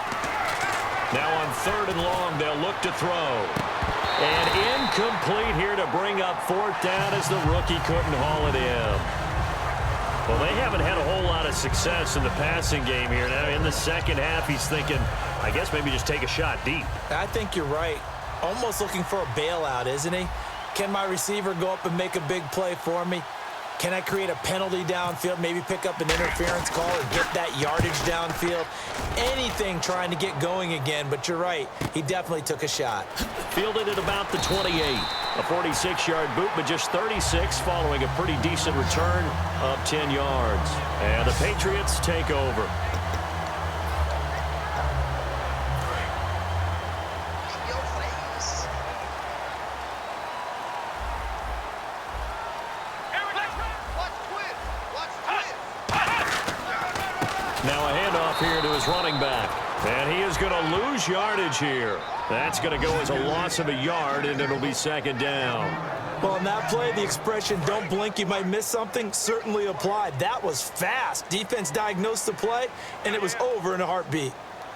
S4: Now on 3rd and long, they'll look to throw. And incomplete here to bring up 4th down as the rookie couldn't haul it in. Well, they haven't had a whole lot of success in the passing game here. Now, in the second half, he's thinking, I guess maybe just take a shot deep.
S5: I think you're right. Almost looking for a bailout, isn't he? Can my receiver go up and make a big play for me? Can I create a penalty downfield, maybe pick up an interference call or get that yardage downfield? Anything trying to get going again, but you're right. He definitely took a shot.
S4: Fielded at about the 28. A 46-yard boot, but just 36 following a pretty decent return of 10 yards. And the Patriots take over. Now a handoff here to his running back. And he is going to lose yardage here. That's going to go as a loss of a yard, and it'll be 2nd down.
S5: Well, on that play, the expression, don't blink, you might miss something, certainly applied. That was fast. Defense diagnosed the play, and it was over in a heartbeat.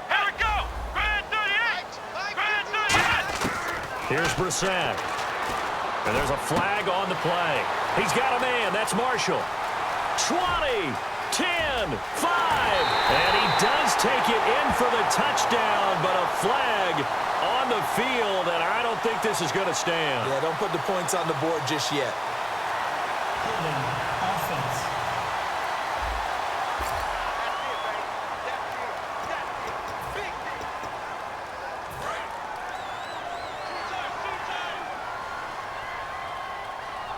S3: Here we go! Grand 38! Grand 38!
S4: Here's Brissett. And there's a flag on the play. He's got a man. That's Marshall. 20, 10, 5. And he does take it in for the touchdown, but a flag on the field, and I don't think this is going to stand.
S5: Yeah, don't put the points on the board just yet.
S7: Holding offense.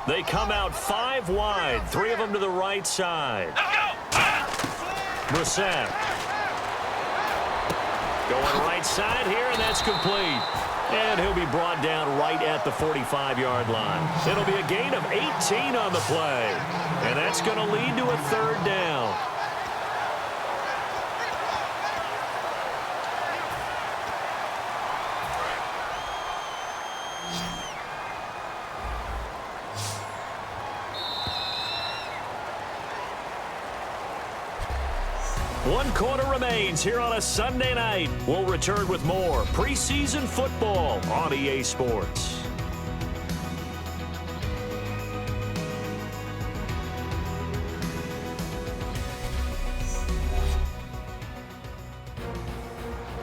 S4: They come out 5 wide, 3 of them to the right side. Brissett. Going right side here, and that's complete. And he'll be brought down right at the 45-yard line. It'll be a gain of 18 on the play. And that's going to lead to a 3rd down. One quarter remains here on a Sunday night. We'll return with more preseason football on EA Sports.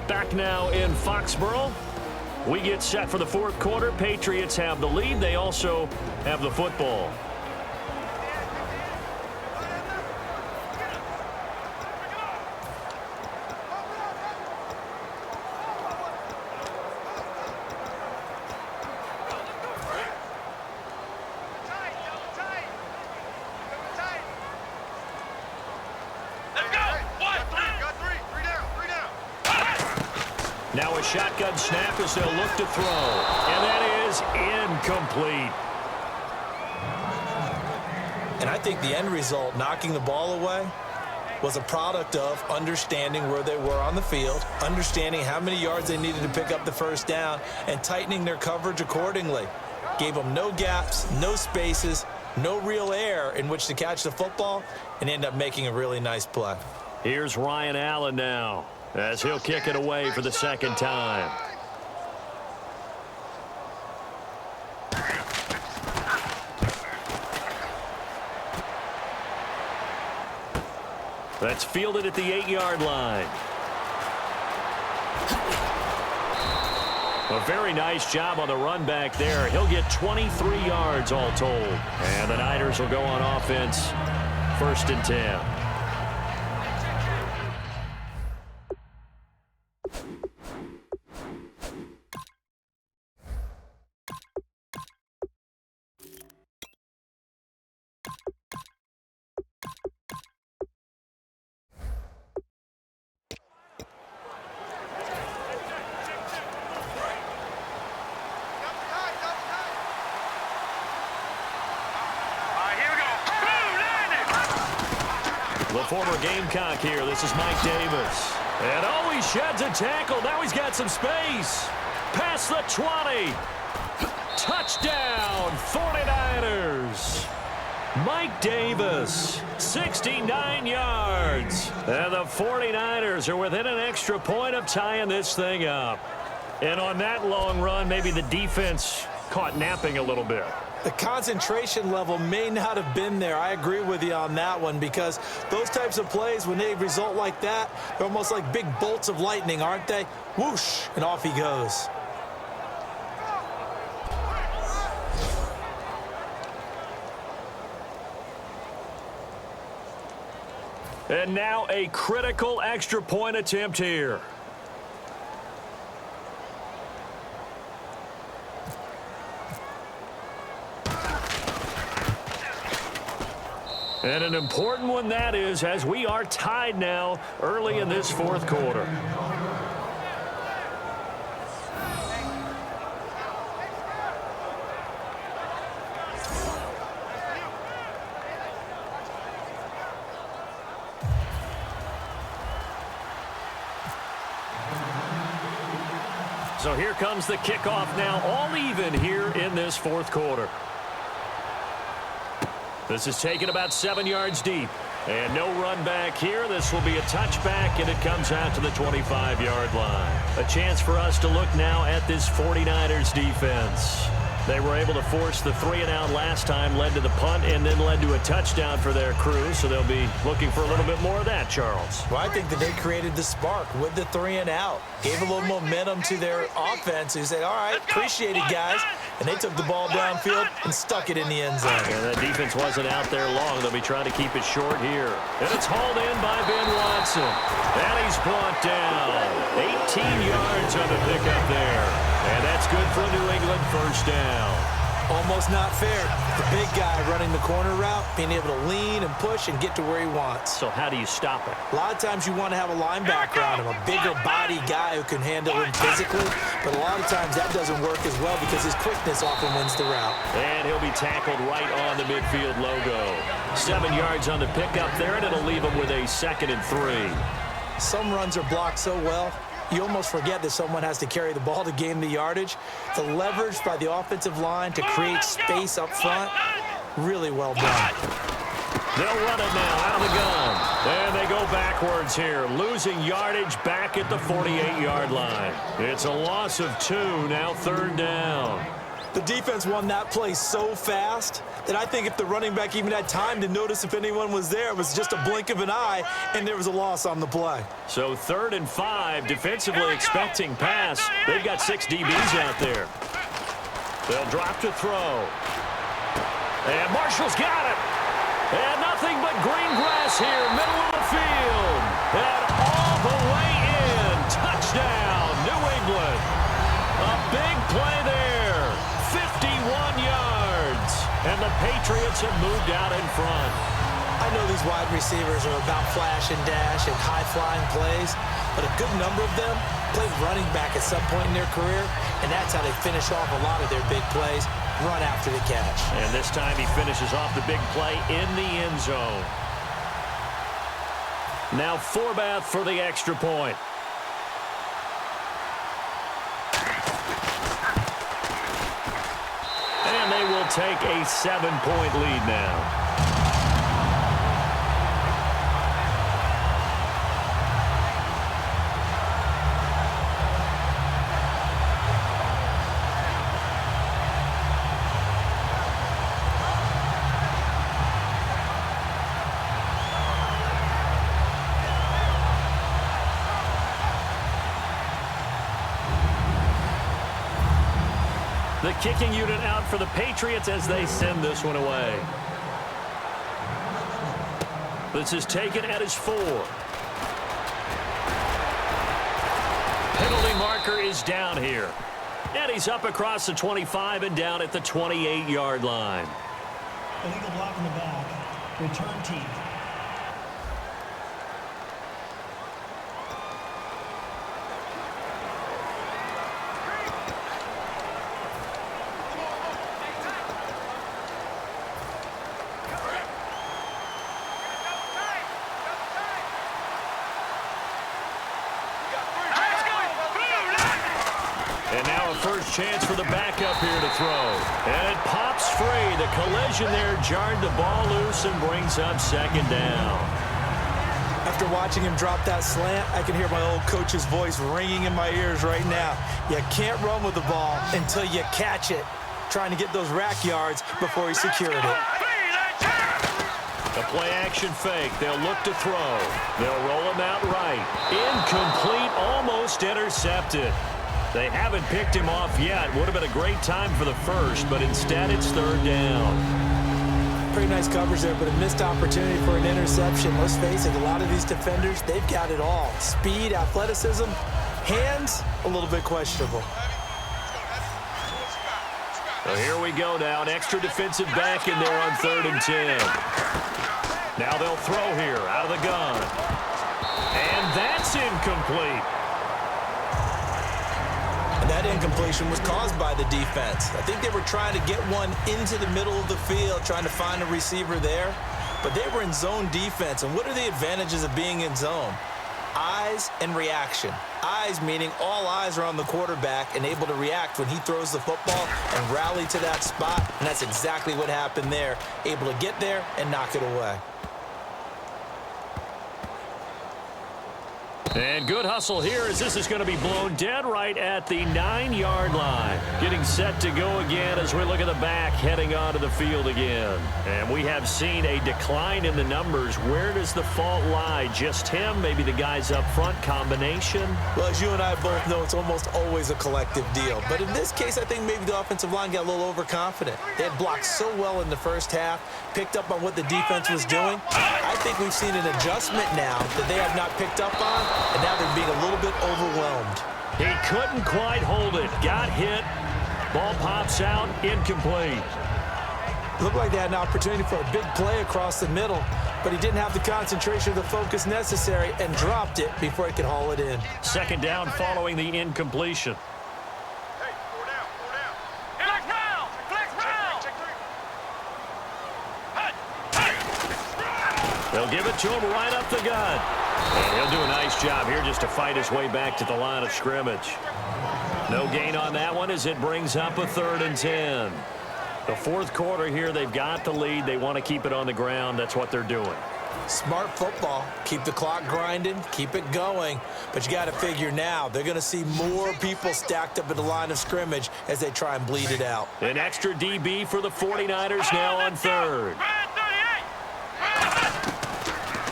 S4: Back now in Foxborough. We get set for the 4th quarter. Patriots have the lead. They also have the football. Now a shotgun snap as they'll look to throw. And that is incomplete.
S5: And I think the end result, knocking the ball away, was a product of understanding where they were on the field, understanding how many yards they needed to pick up the 1st down, and tightening their coverage accordingly. Gave them no gaps, no spaces, no real air in which to catch the football, and end up making a really nice play.
S4: Here's Ryan Allen now, as he'll kick it away for the 2nd time. That's fielded at the 8-yard line. A very nice job on the run back there. He'll get 23 yards all told. And the Niners will go on offense, 1st and 10. The former Gamecock here. This is Mike Davis. And oh, he sheds a tackle. Now he's got some space. Past the 20. Touchdown, 49ers. Mike Davis, 69 yards. And the 49ers are within an extra point of tying this thing up. And on that long run, maybe the defense caught napping a little bit.
S5: The concentration level may not have been there. I agree with you on that one, because those types of plays, when they result like that, they're almost like big bolts of lightning, aren't they? Whoosh, and off he goes.
S4: And now a critical extra point attempt here. And an important one that is, as we are tied now early in this fourth quarter. So here comes the kickoff now, all even here in this fourth quarter. This is taken about 7 yards deep. And no run back here. This will be a touchback, and it comes out to the 25-yard line. A chance for us to look now at this 49ers defense. They were able to force the 3-and-out last time, led to the punt, and then led to a touchdown for their crew. So they'll be looking for a little bit more of that, Charles.
S5: Well, I think that they created the spark with the 3-and-out. Gave a little momentum to their offense. Who said, all right, appreciate it, guys. And they took the ball downfield and stuck it in the end zone.
S4: And that defense wasn't out there long. They'll be trying to keep it short here. And it's hauled in by Ben Watson. And he's brought down. 18 yards on the pickup there. And that's good for a New England first down.
S5: Almost not fair. The big guy running the corner route, being able to lean and push and get to where he wants.
S4: So how do you stop it?
S5: A lot of times you want to have a linebacker on him, a bigger body guy who can handle him physically. But a lot of times that doesn't work as well because his quickness often wins the route.
S4: And he'll be tackled right on the midfield logo. 7 yards on the pickup there, and it'll leave him with a 2nd and 3.
S5: Some runs are blocked so well, you almost forget that someone has to carry the ball to gain the yardage. The leverage by the offensive line to create space up front, really well done.
S4: They'll run it now out of the gun. And they go backwards here, losing yardage back at the 48-yard line. It's a loss of 2, now 3rd down.
S5: The defense won that play so fast that I think if the running back even had time to notice if anyone was there, it was just a blink of an eye, and there was a loss on the play.
S4: So 3rd and 5, defensively expecting pass. They've got 6 DBs out there. They'll drop to throw. And Marshall's got it. And nothing but green grass here, middle of the field. And all the way in. Touchdown, New England. A big play there. 51 yards. And the Patriots have moved out in front.
S5: I know these wide receivers are about flash and dash and high-flying plays, but a good number of them played running back at some point in their career, and that's how they finish off a lot of their big plays, run after the catch.
S4: And this time he finishes off the big play in the end zone. Now Forbath for the extra point. And they will take a 7-point lead now. The kicking unit out for the Patriots as they send this one away. This is taken at his 4. Penalty marker is down here. And he's up across the 25 and down at the 28-yard line.
S7: Illegal block in the back. Return team.
S4: first chance for the backup here to throw. And it pops free. The collision there jarred the ball loose and brings up second down.
S5: After watching him drop that slant, I can hear my old coach's voice ringing in my ears right now. You can't run with the ball until you catch it. Trying to get those rack yards before he secured it.
S4: A play-action fake. They'll look to throw. They'll roll him out right. Incomplete, almost intercepted. They haven't picked him off yet. Would have been a great time for the first, but instead it's third down.
S5: Pretty nice coverage there, but a missed opportunity for an interception. Let's face it, a lot of these defenders, they've got it all. Speed, athleticism, hands, a little bit questionable.
S4: So here we go now. An extra defensive back in there on 3rd and 10. Now they'll throw here out of the gun. And that's incomplete.
S5: And that incompletion was caused by the defense. I think they were trying to get one into the middle of the field, trying to find a receiver there. But they were in zone defense. And what are the advantages of being in zone? Eyes and reaction. Eyes meaning all eyes are on the quarterback and able to react when he throws the football and rally to that spot. And that's exactly what happened there. Able to get there and knock it away.
S4: And good hustle here as this is going to be blown dead right at the 9-yard line. Getting set to go again as we look at the back heading onto the field again. And we have seen a decline in the numbers. Where does the fault lie? Just him? Maybe the guys up front? Combination?
S5: Well, as you and I both know, it's almost always a collective deal. But in this case, I think maybe the offensive line got a little overconfident. They had blocked so well in the first half, picked up on what the defense was doing. I think we've seen an adjustment now that they have not picked up on. And now they're being a little bit overwhelmed.
S4: He couldn't quite hold it. Got hit. Ball pops out. Incomplete.
S5: Looked like they had an opportunity for a big play across the middle, but he didn't have the concentration or the focus necessary and dropped it before he could haul it in.
S4: Second down following the incompletion.
S3: Hey, 4 down, 4 down. Flex round, flex round.
S4: They'll give it to him right up the gut. And he'll do a nice job here just to fight his way back to the line of scrimmage. No gain on that one as it brings up a 3rd and 10. The fourth quarter here, they've got the lead. They want to keep it on the ground. That's what they're doing.
S5: Smart football. Keep the clock grinding. Keep it going. But you got to figure now, they're going to see more people stacked up at the line of scrimmage as they try and bleed it out.
S4: An extra DB for the 49ers now on 3rd.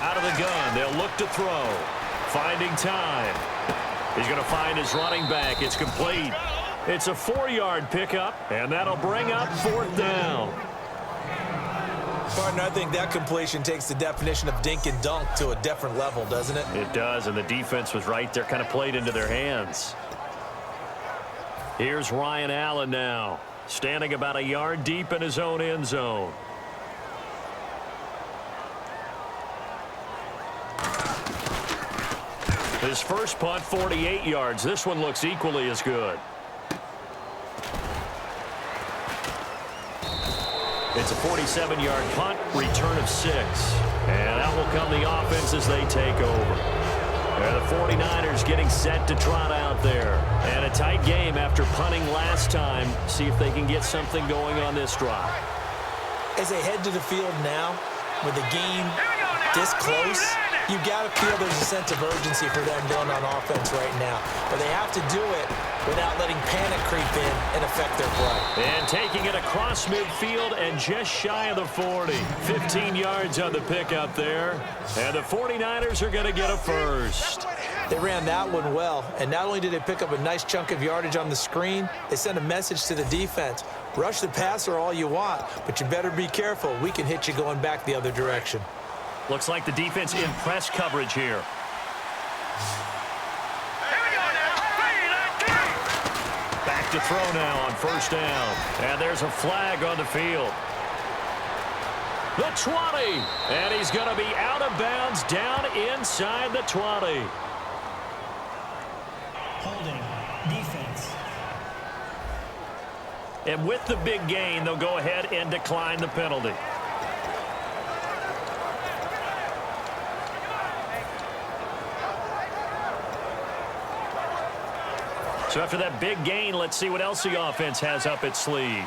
S4: Out of the gun, they'll look to throw. Finding time. He's going to find his running back. It's complete. It's a 4-yard pickup, and that'll bring up 4th down.
S5: Partner, I think that completion takes the definition of dink and dunk to a different level, doesn't it?
S4: It does, and the defense was right there, kind of played into their hands. Here's Ryan Allen now, standing about a yard deep in his own end zone. His first punt, 48 yards. This one looks equally as good. It's a 47-yard punt, return of 6. And out will come the offense as they take over. And the 49ers getting set to trot out there. And a tight game after punting last time. See if they can get something going on this drive.
S5: As they head to the field now, with the game this close, you've got to feel there's a sense of urgency for them going on offense right now. But they have to do it without letting panic creep in and affect their play.
S4: And taking it across midfield and just shy of the 40. 15 yards on the pickup there. And the 49ers are going to get a first.
S5: They ran that one well, and not only did they pick up a nice chunk of yardage on the screen, they sent a message to the defense. Rush the passer all you want, but you better be careful. We can hit you going back the other direction.
S4: Looks like the defense in press coverage here. Back to throw now on first down. And there's a flag on the field. The 20. And he's going to be out of bounds down inside the 20.
S7: Holding. Defense.
S4: And with the big gain, they'll go ahead and decline the penalty. So after that big gain, let's see what else the offense has up its sleeve.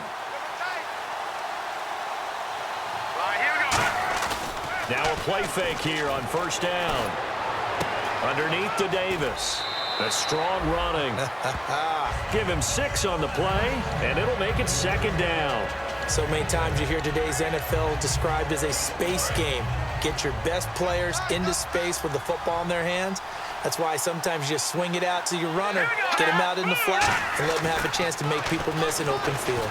S4: Now a play fake here on first down. Underneath to Davis. The strong running. Give him 6 on the play, and it'll make it second down.
S5: So many times you hear today's NFL described as a space game. Get your best players into space with the football in their hands. That's why sometimes you just swing it out to your runner, get him out in the flat, and let him have a chance to make people miss an open field.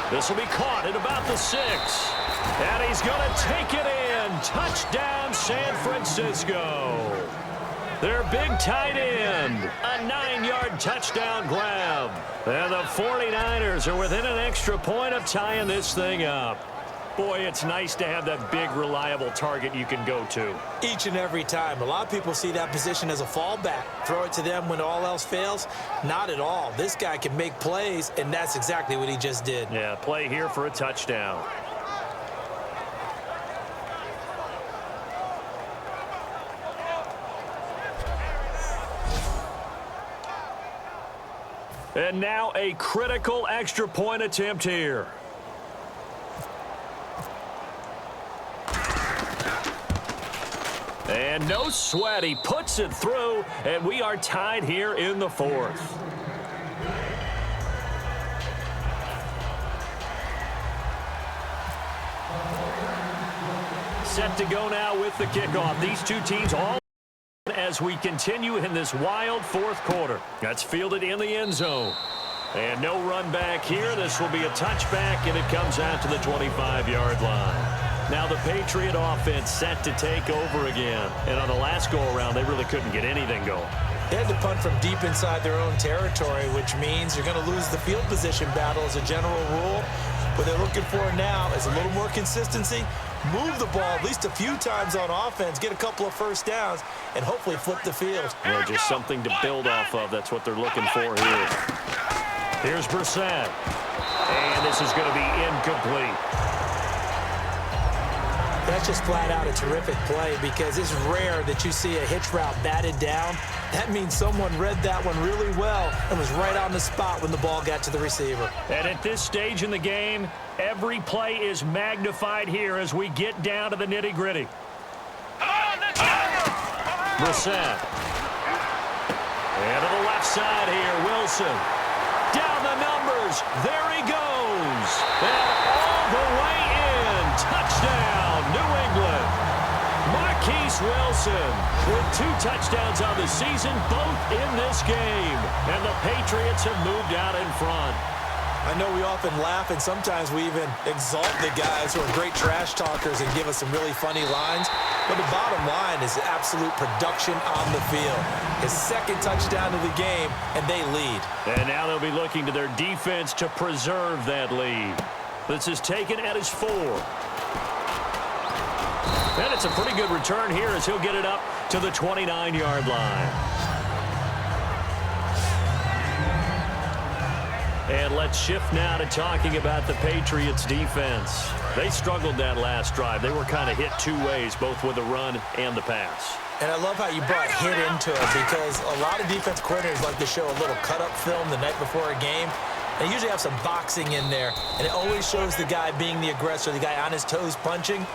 S4: This will be caught at about the 6. And he's going to take it in. Touchdown, San Francisco. Their big tight end. A 9-yard touchdown grab. And the 49ers are within an extra point of tying this thing up. Boy, it's nice to have that big, reliable target you can go to.
S5: Each and every time. A lot of people see that position as a fallback. Throw it to them when all else fails. Not at all. This guy can make plays, and that's exactly what he just did.
S4: Yeah, play here for a touchdown. And now a critical extra point attempt here. And no sweat. He puts it through, and we are tied here in the 4th. Set to go now with the kickoff. These two teams all as we continue in this wild 4th quarter. That's fielded in the end zone. And no run back here. This will be a touchback, and it comes out to the 25-yard line. Now the Patriot offense set to take over again. And on the last go-around, they really couldn't get anything going.
S5: They had to punt from deep inside their own territory, which means you're going to lose the field position battle as a general rule. What they're looking for now is a little more consistency, move the ball at least a few times on offense, get a couple of first downs, and hopefully flip the field.
S4: Well, just something to build off of. That's what they're looking for here. Here's Brissett. And this is going to be incomplete.
S5: That's just flat out a terrific play because it's rare that you see a hitch route batted down. That means someone read that one really well and was right on the spot when the ball got to the receiver.
S4: And at this stage in the game, every play is magnified here as we get down to the nitty-gritty. Brissett. And to the left side here, Wilson. Down the numbers. There he goes. And all the way in. Touchdown, New England. Marquise Wilson with 2 touchdowns on the season, both in this game. And the Patriots have moved out in front.
S5: I know we often laugh, and sometimes we even exalt the guys who are great trash talkers and give us some really funny lines. But the bottom line is absolute production on the field. His 2nd touchdown of the game, and they lead.
S4: And now they'll be looking to their defense to preserve that lead. This is taken at his 4. And it's a pretty good return here as he'll get it up to the 29-yard line. And let's shift now to talking about the Patriots defense. They struggled that last drive. They were kind of hit 2 ways, both with the run and the pass.
S5: And I love how you brought hit into it because a lot of defense coordinators like to show a little cut-up film the night before a game. They usually have some boxing in there, and it always shows the guy being the aggressor, the guy on his toes punching,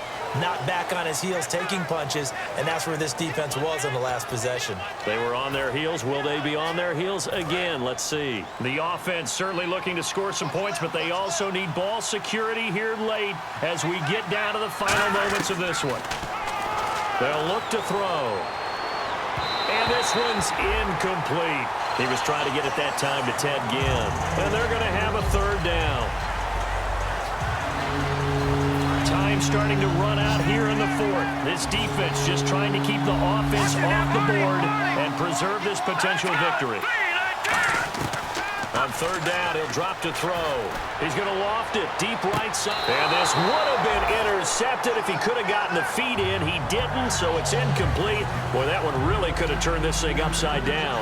S5: not back on his heels taking punches, and that's where this defense was on the last possession.
S4: They were on their heels. Will they be on their heels again? Let's see. The offense certainly looking to score some points, but they also need ball security here late as we get down to the final moments of this one. They'll look to throw. And this one's incomplete. He was trying to get it that time to Ted Ginn. And they're going to have a 3rd down. Time starting to run out here in the 4th. This defense just trying to keep the offense off the board and preserve this potential victory. On 3rd down, he'll drop to throw. He's going to loft it deep right side. And this would have been intercepted if he could have gotten the feet in. He didn't, so it's incomplete. Boy, that one really could have turned this thing upside down.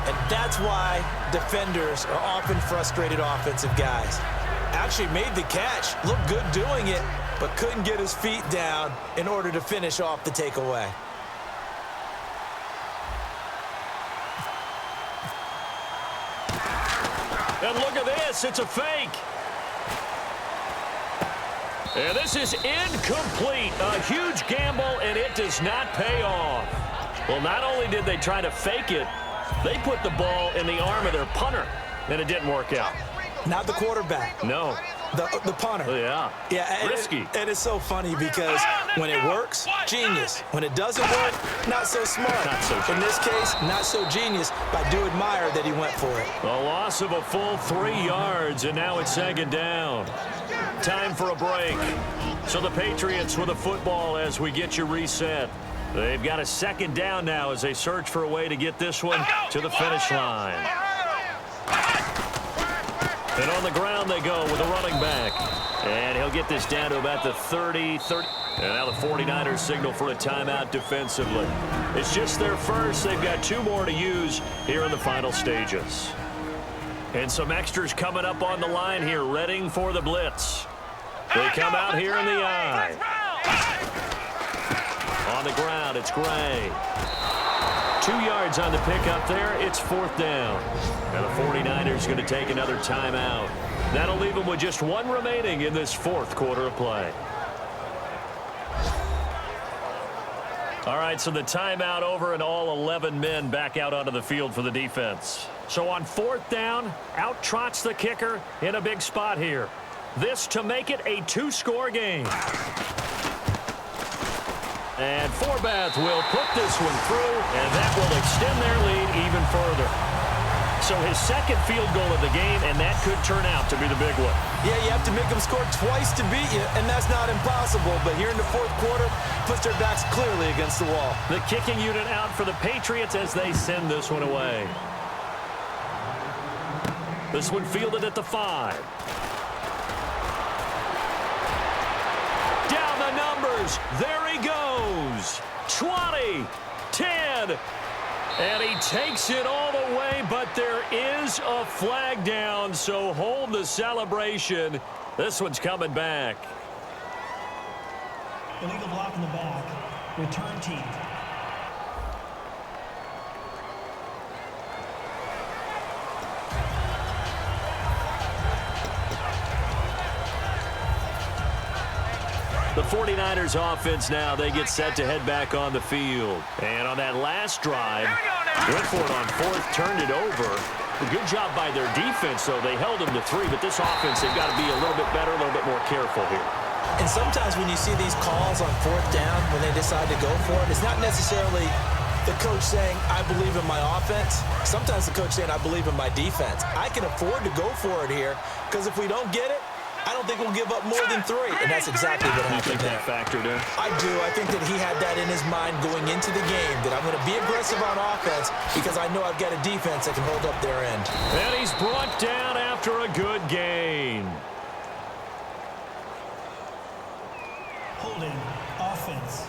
S5: And that's why defenders are often frustrated offensive guys. Actually made the catch, looked good doing it, but couldn't get his feet down in order to finish off the takeaway.
S4: this. It's a fake. And this is incomplete. A huge gamble, and it does not pay off. Well, not only did they try to fake it, they put the ball in the arm of their punter, and it didn't work out.
S5: Not the quarterback.
S4: No.
S5: The punter.
S4: Yeah.
S5: Yeah.
S4: Risky.
S5: And it's so funny because when it works, genius. When it doesn't work, not so smart.
S4: Not so smart.
S5: In this case, not so genius, but I do admire that he went for it.
S4: A loss of a full 3 yards, and now it's second down. Time for a break. So the Patriots with a football as we get you reset. They've got a second down now as they search for a way to get this one to the finish line. And on the ground they go with a running back. And he'll get this down to about the 30. And now the 49ers signal for a timeout defensively. It's just their first. They've got 2 more to use here in the final stages. And some extras coming up on the line here, readying for the blitz. They come out here in the eye. On the ground, it's Gray. 2 yards on the pickup there. It's 4th down. And the 49ers going to take another timeout. That'll leave them with just 1 remaining in this 4th quarter of play. All right, so the timeout over and all 11 men back out onto the field for the defense. So on 4th down, out trots the kicker in a big spot here. This to make it a 2-score game. And Forbath will put this one through, and that will extend their lead even further. So his second field goal of the game, and that could turn out to be the big one.
S5: Yeah, you have to make them score twice to beat you, and that's not impossible. But here in the 4th quarter, puts their backs clearly against the wall.
S4: The kicking unit out for the Patriots as they send this one away. This one fielded at the 5. Down the numbers. There he goes. 20, 10, and he takes it all the way, but there is a flag down, so hold the celebration. This one's coming back.
S7: Illegal block in the back. Return team.
S4: The 49ers offense now, they get set to head back on the field. And on that last drive, went for it on 4th, turned it over. A good job by their defense, though. They held them to 3, but this offense, they've got to be a little bit better, a little bit more careful here.
S5: And sometimes when you see these calls on 4th down, when they decide to go for it, it's not necessarily the coach saying, I believe in my offense. Sometimes the coach saying, I believe in my defense. I can afford to go for it here, because if we don't get it, I don't think we'll give up more than 3, and that's exactly what happened there.
S4: You think that factored in?
S5: I do. I think that he had that in his mind going into the game, that I'm going to be aggressive on offense because I know I've got a defense that can hold up their end.
S4: And he's brought down after a good gain.
S7: Holding. Offense.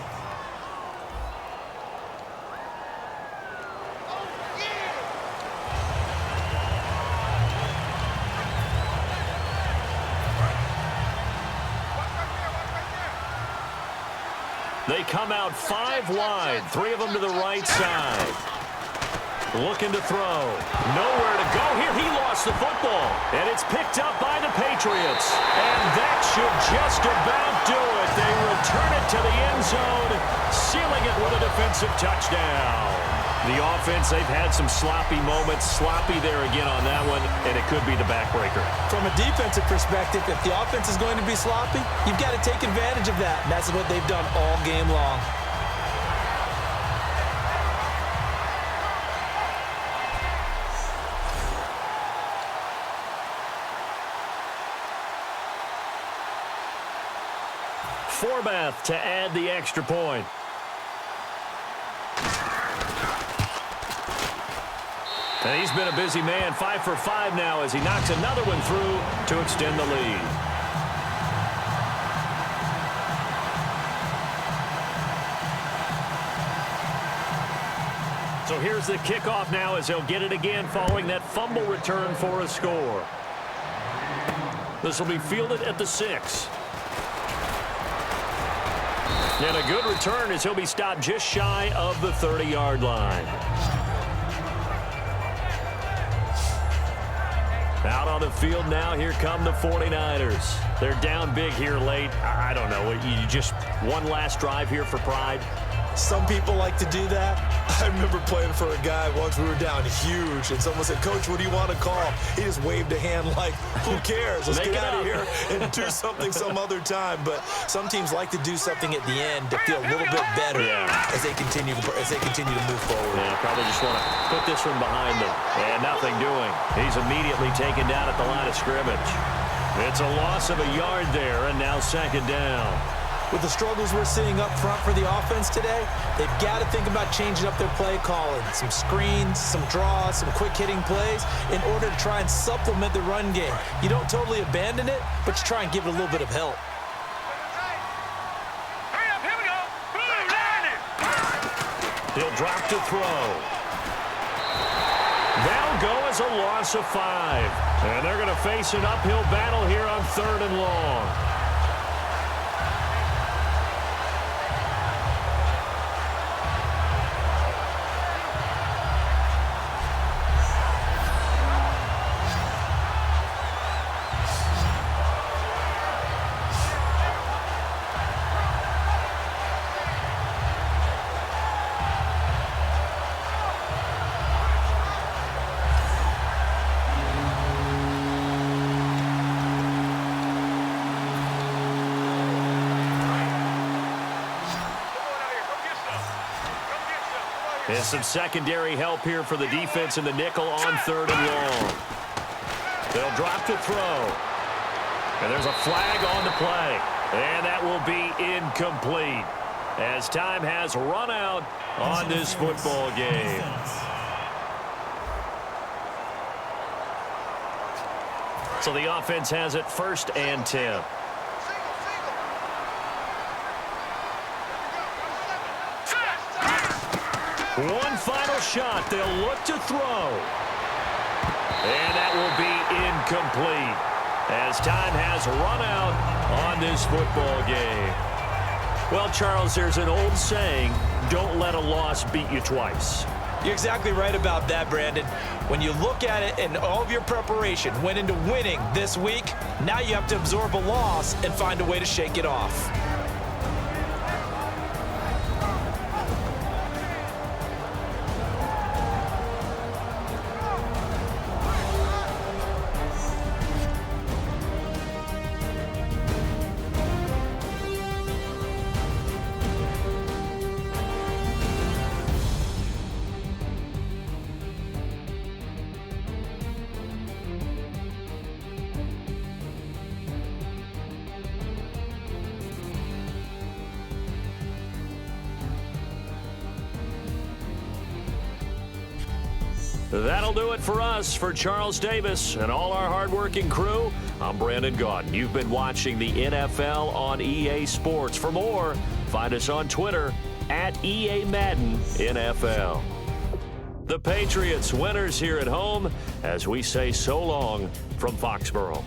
S4: They come out 5 wide, 3 of them to the right side. Looking to throw. Nowhere to go here. He lost the football. And it's picked up by the Patriots. And that should just about do it. They return it to the end zone, sealing it with a defensive touchdown. The offense, they've had some sloppy moments. Sloppy there again on that one, and it could be the backbreaker.
S5: From a defensive perspective, if the offense is going to be sloppy, you've got to take advantage of that. And that's what they've done all game long.
S4: Forbath to add the extra point. And he's been a busy man, 5 for 5 now as he knocks another one through to extend the lead. So here's the kickoff now as they'll get it again following that fumble return for a score. This will be fielded at the 6. And a good return as he'll be stopped just shy of the 30-yard line. Out on the field now, here come the 49ers. They're down big here late. I don't know. You just one last drive here for pride?
S5: Some people like to do that. I remember playing for a guy once we were down huge, and someone said, "Coach, what do you want to call?" He just waved a hand like, who cares? Let's get out of here and do something some other time. But some teams like to do something at the end to feel a little bit better as they continue to move forward.
S4: Yeah, probably just want to put this one behind them. And nothing doing. He's immediately taken down at the line of scrimmage. It's a loss of a yard there, and now second down.
S5: With the struggles we're seeing up front for the offense today, they've got to think about changing up their play calling. Some screens, some draws, some quick-hitting plays in order to try and supplement the run game. You don't totally abandon it, but you try and give it a little bit of help.
S3: Hurry up, here we go. Boom, landed.
S4: He'll drop to throw. That'll go as a loss of 5. And they're going to face an uphill battle here on 3rd and long. And some secondary help here for the defense in the nickel on 3rd and long. They'll drop to throw. And there's a flag on the play. And that will be incomplete as time has run out on this football game. So the offense has it 1st and 10. One final shot. They'll look to throw. And that will be incomplete as time has run out on this football game. Well, Charles, there's an old saying, don't let a loss beat you twice.
S5: You're exactly right about that, Brandon. When you look at it and all of your preparation went into winning this week, now you have to absorb a loss and find a way to shake it off.
S4: That'll do it for us. For Charles Davis and all our hardworking crew, I'm Brandon Gaudin. You've been watching the NFL on EA Sports. For more, find us on Twitter at EA Madden NFL. The Patriots winners here at home as we say so long from Foxborough.